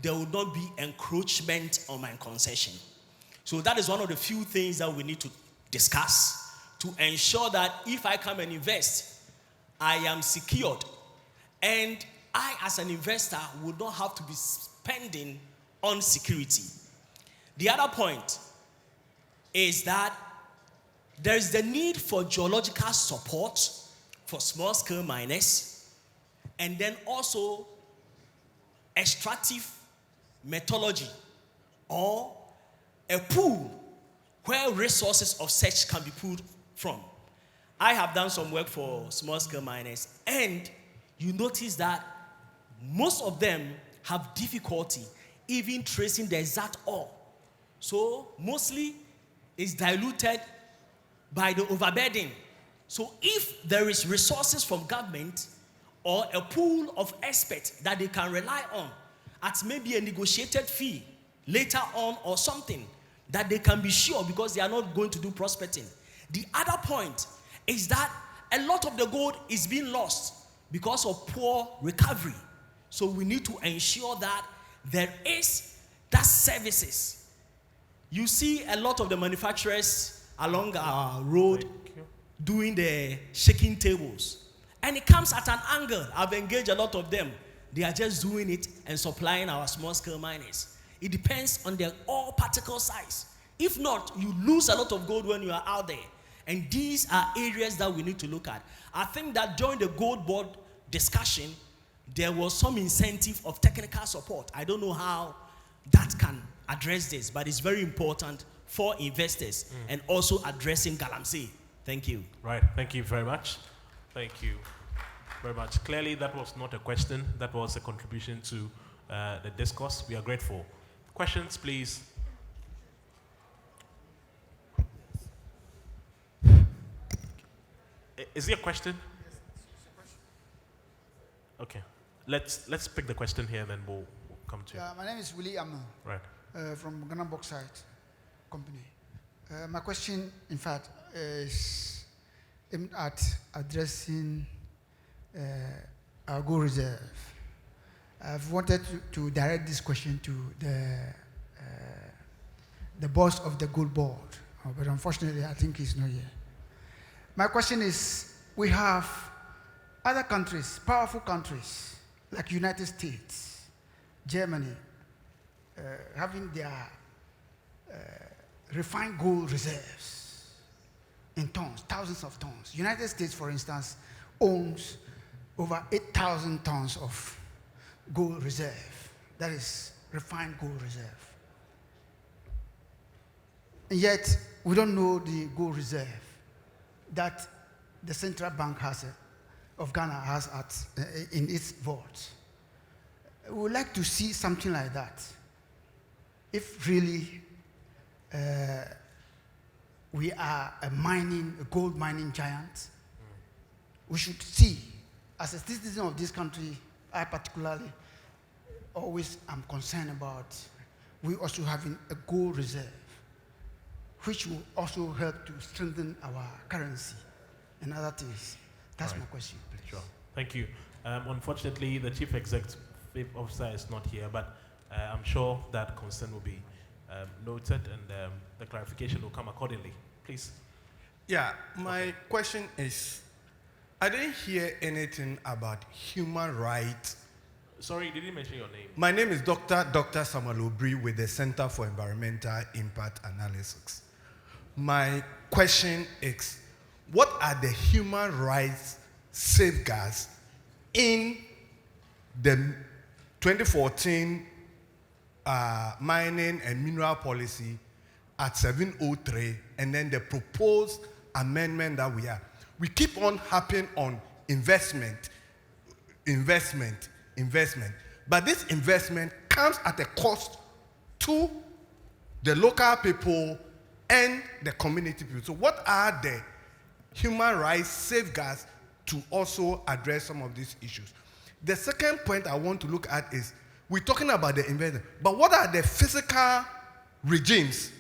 there will not be encroachment on my concession? So that is one of the few things that we need to discuss to ensure that if I come and invest, I am secured. And I, as an investor, would not have to be spending on security. The other point is that there is the need for geological support for small-scale miners, and then also extractive metallurgy, or a pool where resources of such can be pulled from. I have done some work for small-scale miners, and you notice that most of them have difficulty even tracing the exact ore. So mostly it's diluted by the overburden. So if there is resources from government or a pool of experts that they can rely on at maybe a negotiated fee later on or something, that they can be sure because they are not going to do prospecting. The other point is that a lot of the gold is being lost because of poor recovery. So we need to ensure that there is that services. You see a lot of the manufacturers along our road doing the shaking tables. And it comes at an angle. I've engaged a lot of them. They are just doing it and supplying our small-scale miners. It depends on their ore particle size. If not, you lose a lot of gold when you are out there. And these are areas that we need to look at. I think that during the gold board discussion, there was some incentive of technical support. I don't know how that can address this, but it's very important for investors and also addressing Galamsey. Thank you. Right. Thank you very much. Thank you very much. Clearly, that was not a question. That was a contribution to the discourse. We are grateful. Questions, please. Is there a question? Okay. Let's pick the question here, and then we'll come to you. My name is Willie Amma. Right. From Ghana Bauxite Company. My question, in fact, is aimed at addressing our gold reserve. I've wanted to direct this question to the boss of the gold board, but unfortunately, I think he's not here. My question is, we have other countries, powerful countries, like United States, Germany, having their refined gold reserves in tons, thousands of tons. United States, for instance, owns over 8,000 tons of gold reserve. That is refined gold reserve. And yet, we don't know the gold reserve that the central bank of Ghana has in its vaults. We would like to see something like that. If really we are a gold mining giant, we should see, as a citizen of this country, I particularly always am concerned about, we also having a gold reserve, which will also help to strengthen our currency and other things. That's my question, please. Sure. Thank you. Unfortunately, the Chief Executive Officer is not here, but I'm sure that concern will be noted and the clarification will come accordingly. Please. Yeah, my question is, I didn't hear anything about human rights. Sorry, did you mention your name? My name is Dr. Samuel Obri with the Center for Environmental Impact Analysis. My question is, what are the human rights safeguards in the 2014 mining and mineral policy at 703, and then the proposed amendment that we have? We keep on harping on investment, but this investment comes at a cost to the local people and the community people. So what are the human rights safeguards to also address some of these issues? The second point I want to look at is, we're talking about the investment, but what are the physical regimes?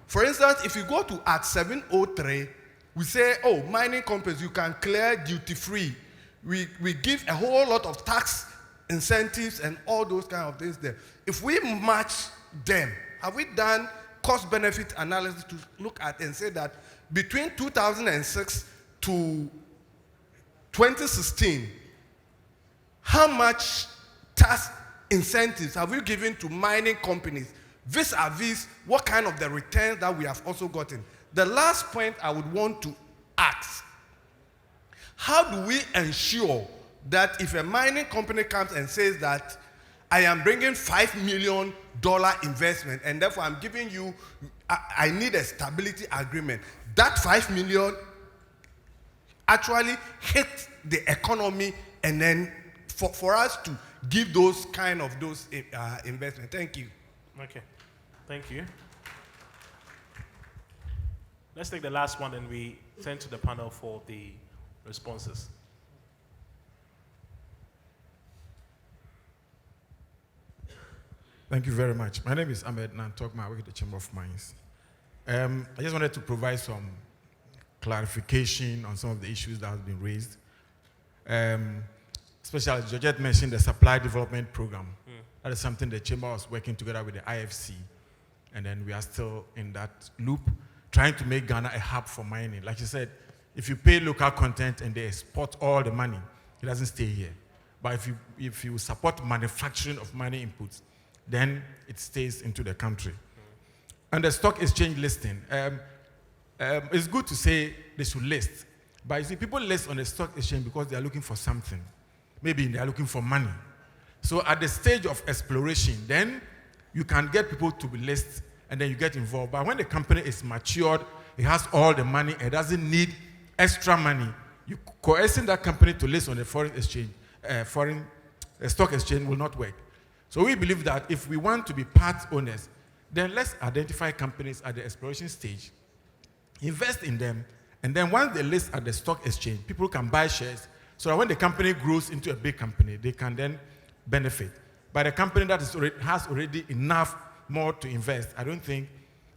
For instance, if you go to Act 703, we say, oh, mining companies, you can clear duty-free. We give a whole lot of tax incentives and all those kind of things there. If we match them, have we done cost-benefit analysis to look at and say that between 2006 to 2016, how much tax incentives have we given to mining companies vis-a-vis what kind of the returns that we have also gotten? The last point I would want to ask, how do we ensure that if a mining company comes and says that I am bringing $5 million investment and therefore I'm giving you, I need a stability agreement, that $5 million actually hits the economy, and then for us to give those kind of investment. Thank you. Okay, thank you. Let's take the last one and we turn to the panel for the responses. Thank you very much. My name is Ahmed Nantokma. I work at the Chamber of Mines. I just wanted to provide some clarification on some of the issues that have been raised. Especially, Georgette mentioned the supply development program. That is something the Chamber was working together with the IFC. And then we are still in that loop, trying to make Ghana a hub for mining. Like you said, if you pay local content and they export all the money, it doesn't stay here. But if you support manufacturing of mining inputs, then it stays into the country. And the stock exchange listing, it's good to say they should list. But you see, people list on the stock exchange because they are looking for something. Maybe they are looking for money. So at the stage of exploration, then you can get people to be listed and then you get involved. But when the company is matured, it has all the money, it doesn't need extra money, you coercing that company to list on the foreign exchange, stock exchange will not work. So we believe that if we want to be part owners, then let's identify companies at the exploration stage, invest in them, and then once they list at the stock exchange, people can buy shares so that when the company grows into a big company, they can then benefit. But a company that has already enough more to invest, I don't think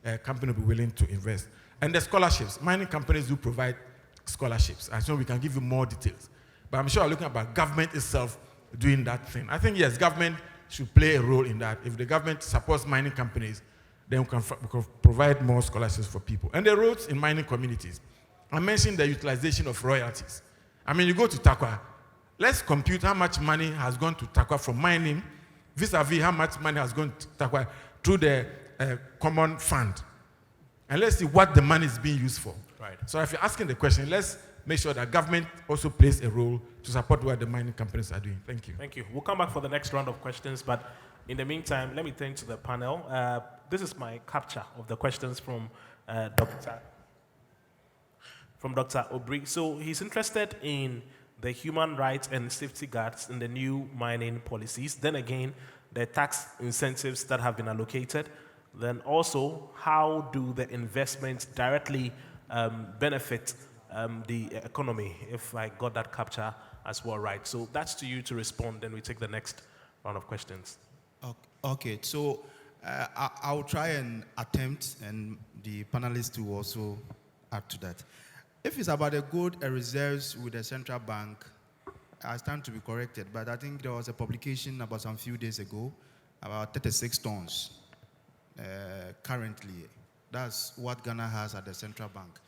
a company will be willing to invest. And the scholarships, mining companies do provide scholarships. I know we can give you more details. But I'm sure looking about government itself doing that thing. I think, yes, government should play a role in that. If the government supports mining companies, then we can provide more scholarships for people. And the roads in mining communities. I mentioned the utilization of royalties. I mean, you go to Takwa, let's compute how much money has gone to Takwa from mining vis-a-vis how much money has gone to Takwa through the common fund. And let's see what the money is being used for. Right. So if you're asking the question, let's make sure that government also plays a role to support what the mining companies are doing. Thank you. Thank you. We'll come back for the next round of questions, but in the meantime, let me turn to the panel. This is my capture of the questions from Dr. Aubynn. So he's interested in the human rights and safety guards in the new mining policies. Then again, the tax incentives that have been allocated. Then also, how do the investments directly benefit the economy, if I got that capture as well right. So that's to you to respond, then we take the next round of questions. Okay, so I'll try and attempt, and the panelists to also add to that. If it's about the gold reserves with the central bank, I stand to be corrected, but I think there was a publication about some few days ago about 36 tons currently. That's what Ghana has at the central bank.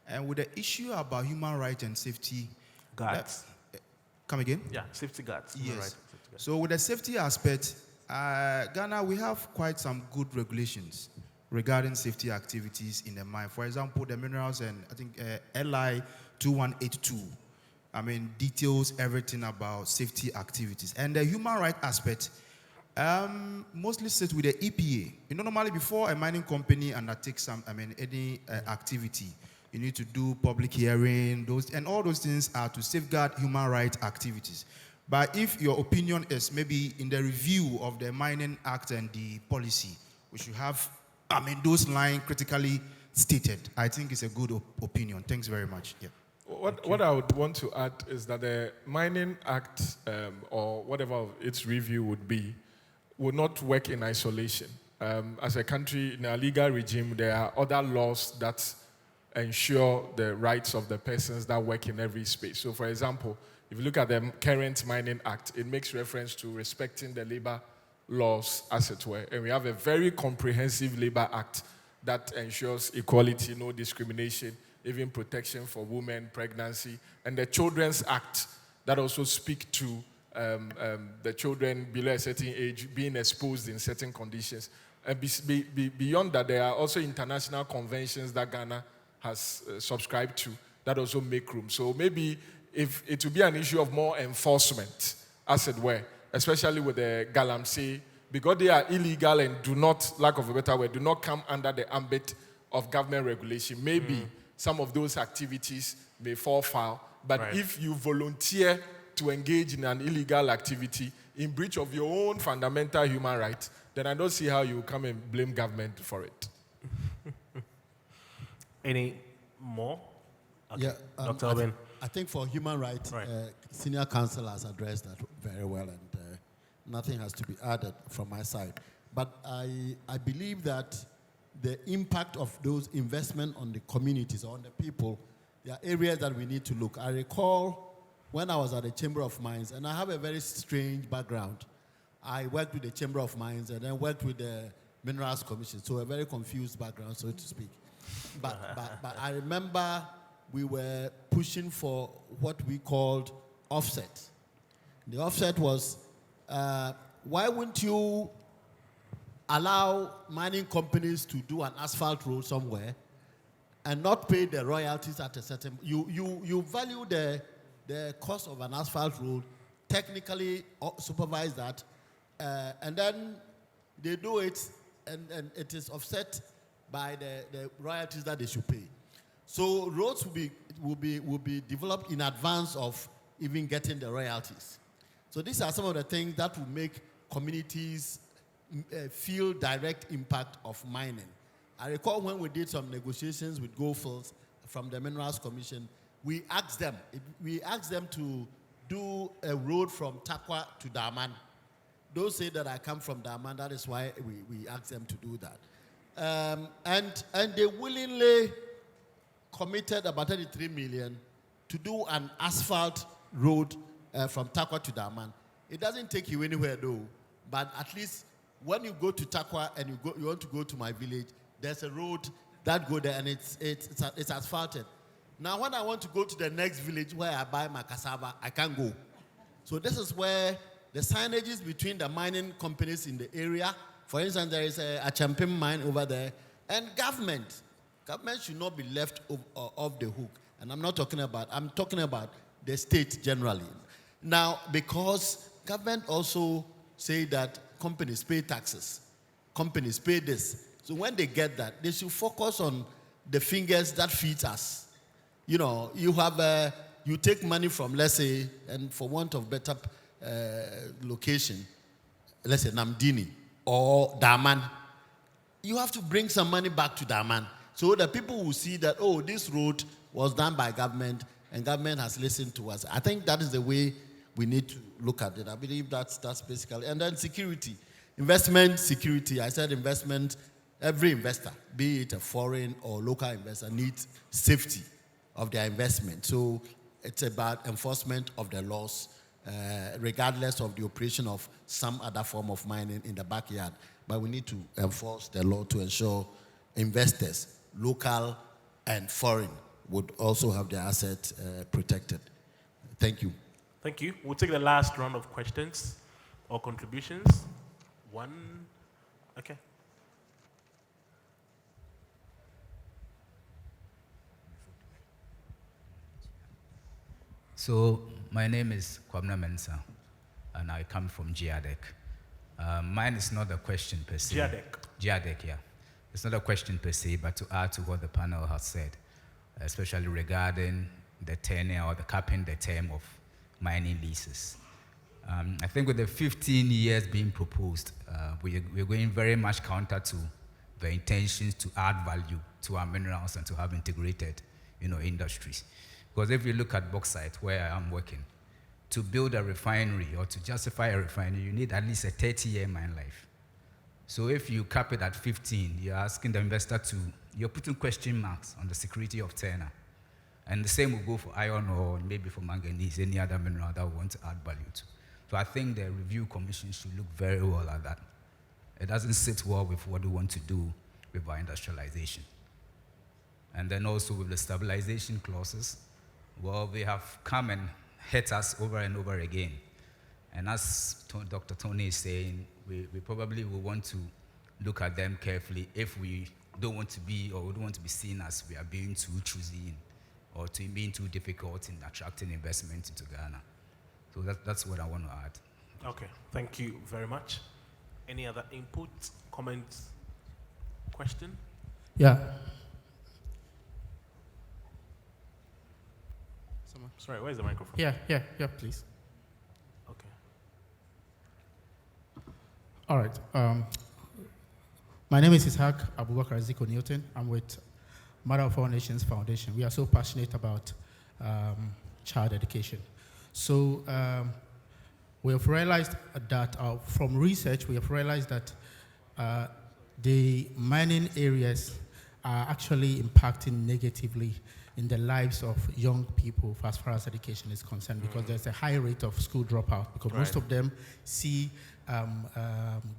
And with the issue about human rights and safety guards. Come again? Yeah, safety guards. Yes. Right. Safety guards. So with the safety aspect, Ghana, we have quite some good regulations regarding safety activities in the mine. For example, the minerals and I think LI 2182, I mean, details everything about safety activities. And the human rights aspect mostly sits with the EPA. You know, normally before a mining company undertakes any activity, you need to do public hearing, and all those things are to safeguard human rights activities. But if your opinion is maybe in the review of the Mining Act and the policy, we should have, those lines critically stated. I think it's a good opinion. Thanks very much. Yeah. What I would want to add is that the Mining Act, or whatever its review would be, will not work in isolation. As a country, in a legal regime, there are other laws that ensure the rights of the persons that work in every space. So, for example, if you look at the current Mining Act, it makes reference to respecting the labor laws, as it were. And we have a very comprehensive labor act that ensures equality, no discrimination, even protection for women, pregnancy, and the Children's Act that also speak to the children below a certain age being exposed in certain conditions. And beyond that, there are also international conventions that Ghana has subscribed to that also make room. So maybe if it will be an issue of more enforcement, as it were, especially with the galamsey, because they are illegal and do not, lack of a better word, do not come under the ambit of government regulation. Maybe some of those activities may fall foul, but if you volunteer to engage in an illegal activity in breach of your own fundamental human rights, then I don't see how you come and blame government for it. Any more? Okay. Yeah, Dr. Aubynn. I think for human rights, senior counsel has addressed that very well, and nothing has to be added from my side. But I believe that the impact of those investment on the communities, on the people, there are areas that we need to look. I recall when I was at the Chamber of Mines, and I have a very strange background. I worked with the Chamber of Mines and then worked with the Minerals Commission, so a very confused background, so to speak. But I remember we were pushing for what we called offset. The offset was, why wouldn't you allow mining companies to do an asphalt road somewhere and not pay the royalties at a certain... You value the cost of an asphalt road, technically supervise that, and then they do it, and it is offset by the royalties that they should pay. So roads will be developed in advance of even getting the royalties. So these are some of the things that will make communities feel direct impact of mining. I recall when we did some negotiations with Goldfields from the Minerals Commission, we asked them to do a road from Takwa to Daman. Those say that I come from Daman, that is why we asked them to do that. And they willingly committed about 33 million to do an asphalt road from Takwa to Daman. It doesn't take you anywhere though, but at least when you go to Takwa and you want to go to my village, there's a road that go there and it's asphalted. Now when I want to go to the next village where I buy my cassava, I can't go. So this is where the signages between the mining companies in the area, for instance, there is a Champim mine over there, and government should not be left off the hook. And I'm talking about the state generally. Now, because government also say that companies pay taxes, companies pay this. So when they get that, they should focus on the fingers that feeds us. You know, you take money from, let's say, and for want of better location, let's say Namdini or Daman, you have to bring some money back to Daman. So the people will see that, oh, this road was done by government and government has listened to us. I think that is the way we need to look at it. I believe that's basically. And then security, investment security. I said investment, every investor, be it a foreign or local investor, needs safety of their investment. So it's about enforcement of the laws, regardless of the operation of some other form of mining in the backyard. But we need to enforce the law to ensure investors, local and foreign, would also have their assets protected. Thank you. Thank you. We'll take the last round of questions or contributions. One. Okay. So my name is Kwabna Mensah, and I come from GIADEC. Mine is not a question per se. GIADEC, yeah. It's not a question per se, but to add to what the panel has said, especially regarding the tenure or the capping the term of mining leases. I think with the 15 years being proposed, we're going very much counter to the intentions to add value to our minerals and to have integrated, industries. Because if you look at bauxite, where I am working, to build a refinery or to justify a refinery, you need at least a 30-year mine life. So if you cap it at 15, you're asking the investor you're putting question marks on the security of tenure. And the same will go for iron ore, maybe for manganese, any other mineral that we want to add value to. So I think the review commission should look very well at that. It doesn't sit well with what we want to do with our industrialization. And then also with the stabilization clauses, well, they have come and hit us over and over again. And as Dr. Toni is saying, we probably will want to look at them carefully if we don't want to be, or we don't want to be seen as we are being too choosy or being too difficult in attracting investment into Ghana. So that's what I want to add. Okay, thank you very much. Any other input, comments, question? Yeah. Sorry, where's the microphone? Yeah, please. Okay. All right. My name is Ishaq Abubakar Ziko Newton. I'm with Mother of All Nations Foundation. We are so passionate about child education. So we have realized that from research, we have realized that the mining areas are actually impacting negatively in the lives of young people as far as education is concerned, because there's a high rate of school dropout, because most of them see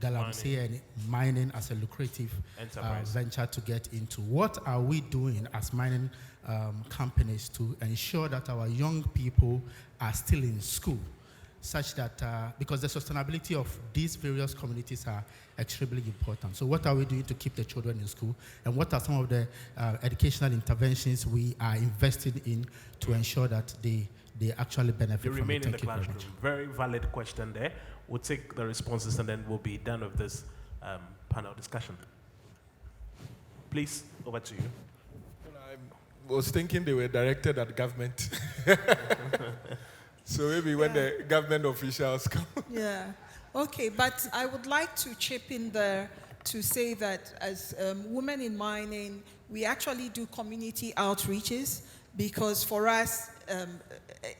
galamsey and mining as a lucrative venture to get into. What are we doing as mining companies to ensure that our young people are still in school, such that, because the sustainability of these various communities are extremely important. So what are we doing to keep the children in school? And what are some of the educational interventions we are investing in to ensure that they actually benefit from it? Remain in the classroom. Very valid question there. We'll take the responses and then we'll be done with this panel discussion. Please, over to you. I was thinking they were directed at government. So maybe when the government officials come. Yeah. Okay, but I would like to chip in there to say that as women in mining, we actually do community outreaches, because for us,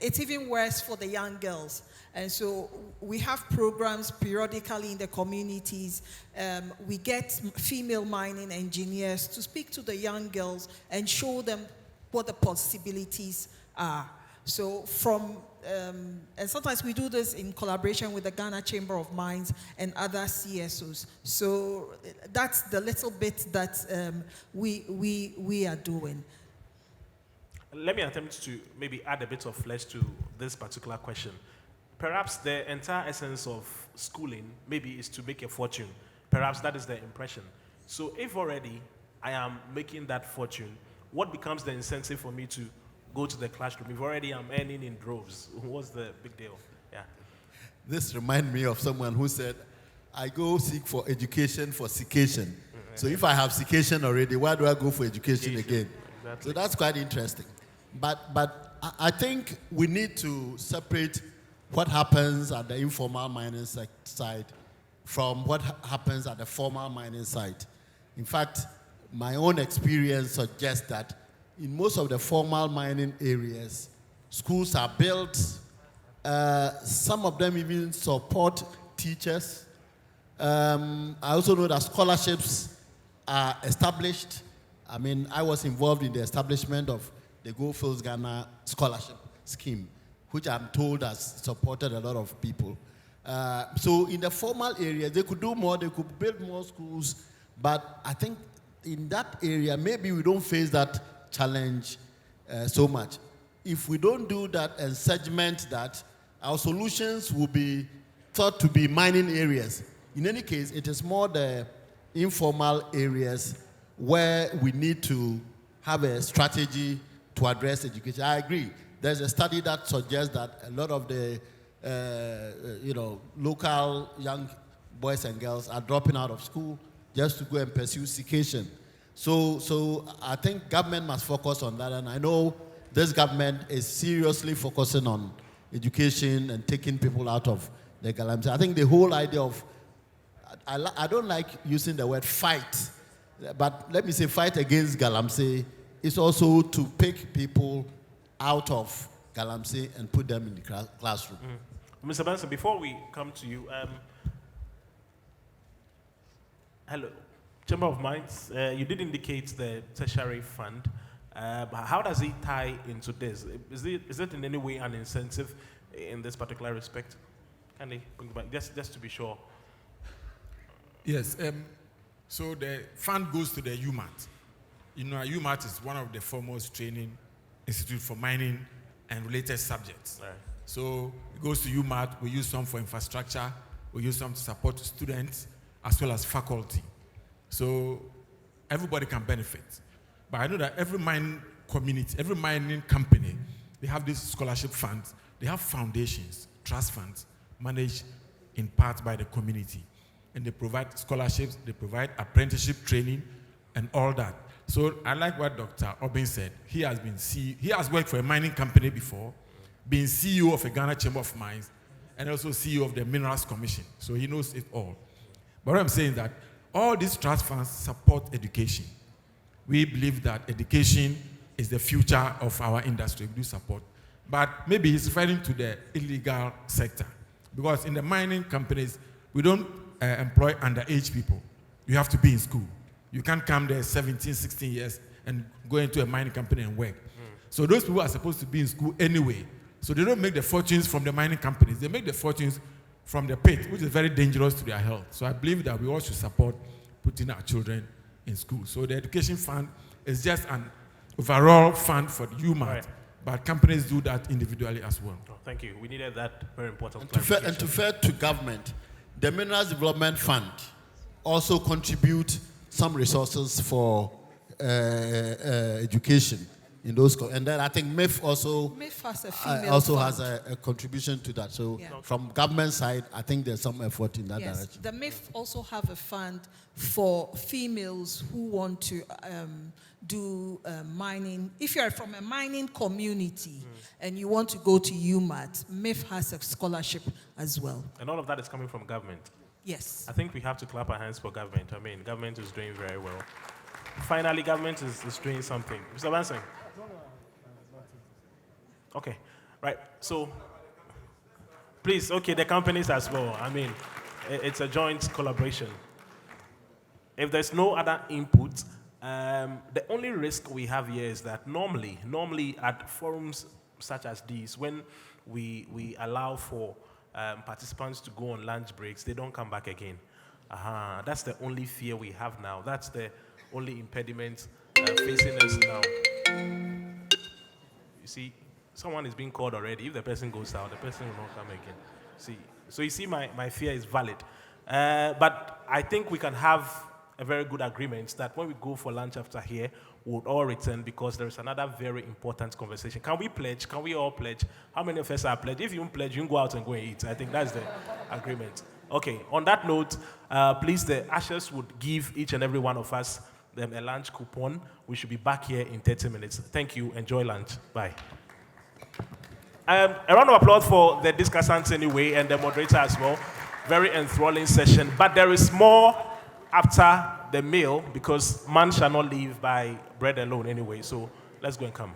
it's even worse for the young girls. And so we have programs periodically in the communities. We get female mining engineers to speak to the young girls and show them what the possibilities are. So from, and sometimes we do this in collaboration with the Ghana Chamber of Mines and other CSOs. So that's the little bit that we are doing. Let me attempt to maybe add a bit of flesh to this particular question. Perhaps the entire essence of schooling maybe is to make a fortune. Perhaps that is the impression. So if already I am making that fortune, what becomes the incentive for me to go to the classroom? If already I'm earning in droves, what's the big deal? Yeah. This reminds me of someone who said, I go seek for education for seecation. So if I have seecation already, why do I go for education again? Exactly. So that's quite interesting. But I think we need to separate what happens at the informal mining side from what happens at the formal mining side. In fact, my own experience suggests that in most of the formal mining areas, schools are built. Some of them even support teachers. I also know that scholarships are established. I mean, I was involved in the establishment of the Goldfields Ghana Scholarship Scheme, which I'm told has supported a lot of people. So in the formal area, they could do more, they could build more schools, but I think in that area, maybe we don't face that challenge so much. If we don't do that and segment that, our solutions will be thought to be mining areas. In any case, it is more the informal areas where we need to have a strategy to address education. I agree. There's a study that suggests that a lot of the local young boys and girls are dropping out of school just to go and pursue education. So I think government must focus on that, and I know this government is seriously focusing on education and taking people out of the galamsey. I think the whole idea of, I don't like using the word fight, but let me say fight against galamsey is also to pick people out of galamsey and put them in the classroom. Mr. Banson, before we come to you, hello, Chamber of Mines, you did indicate the tertiary fund. How does it tie into this? Is it in any way an incentive in this particular respect? Can they bring it back, just to be sure? Yes, so the fund goes to the UMAT. You know, UMAT is one of the foremost training institute for mining and related subjects. Right. So it goes to UMAT, we use some for infrastructure, we use some to support students as well as faculty. So everybody can benefit. But I know that every mining community, every mining company, they have these scholarship funds, they have foundations, trust funds, managed in part by the community. And they provide scholarships, they provide apprenticeship training, and all that. So I like what Dr. Aubynn said. He has worked for a mining company before, being CEO of a Ghana Chamber of Mines, and also CEO of the Minerals Commission. So he knows it all. But what I'm saying is that all these trust funds support education. We believe that education is the future of our industry. We do support. But maybe he's referring to the illegal sector. Because in the mining companies, we don't employ underage people. You have to be in school. You can't come there 17, 16 years and go into a mining company and work. So those people are supposed to be in school anyway. So they don't make the fortunes from the mining companies. They make the fortunes from the pit, which is very dangerous to their health. So I believe that we all should support putting our children in school. So the education fund is just an overall fund for the UMAT, right. But companies do that individually as well. Oh, thank you. We needed that very important and to fair to government, the Minerals Development Fund also contribute some resources for education in those, and then I think MIF also has a contribution to that. So from government side, I think there's some effort in that direction. The MIF also have a fund for females who want to do mining. If you're from a mining community and you want to go to UMAT, MIF has a scholarship as well. And all of that is coming from government. Yes. I think we have to clap our hands for government. I mean, government is doing very well. Finally, government is doing something. Mr. Banson? Okay, right. So, please, okay, the companies as well. I mean, it's a joint collaboration. If there's no other input, The only risk we have here is that normally at forums such as these, when we allow for participants to go on lunch breaks, they don't come back again. That's the only fear we have now. That's the only impediment facing us now. You see, someone is being called already. If the person goes out, the person will not come again. See, so you see, my fear is valid. But I think we can have a very good agreement that when we go for lunch after here, we'll all return because there is another very important conversation. Can we pledge? Can we all pledge? How many of us are pledged? If you don't pledge, you can go out and go and eat. I think that's the agreement. Okay, on that note, please, the ushers would give each and every one of us a lunch coupon. We should be back here in 30 minutes. Thank you. Enjoy lunch. Bye. A round of applause for the discussants anyway and the moderator as well. Very enthralling session. But there is more after the meal because man shall not live by bread alone anyway. So let's go and come.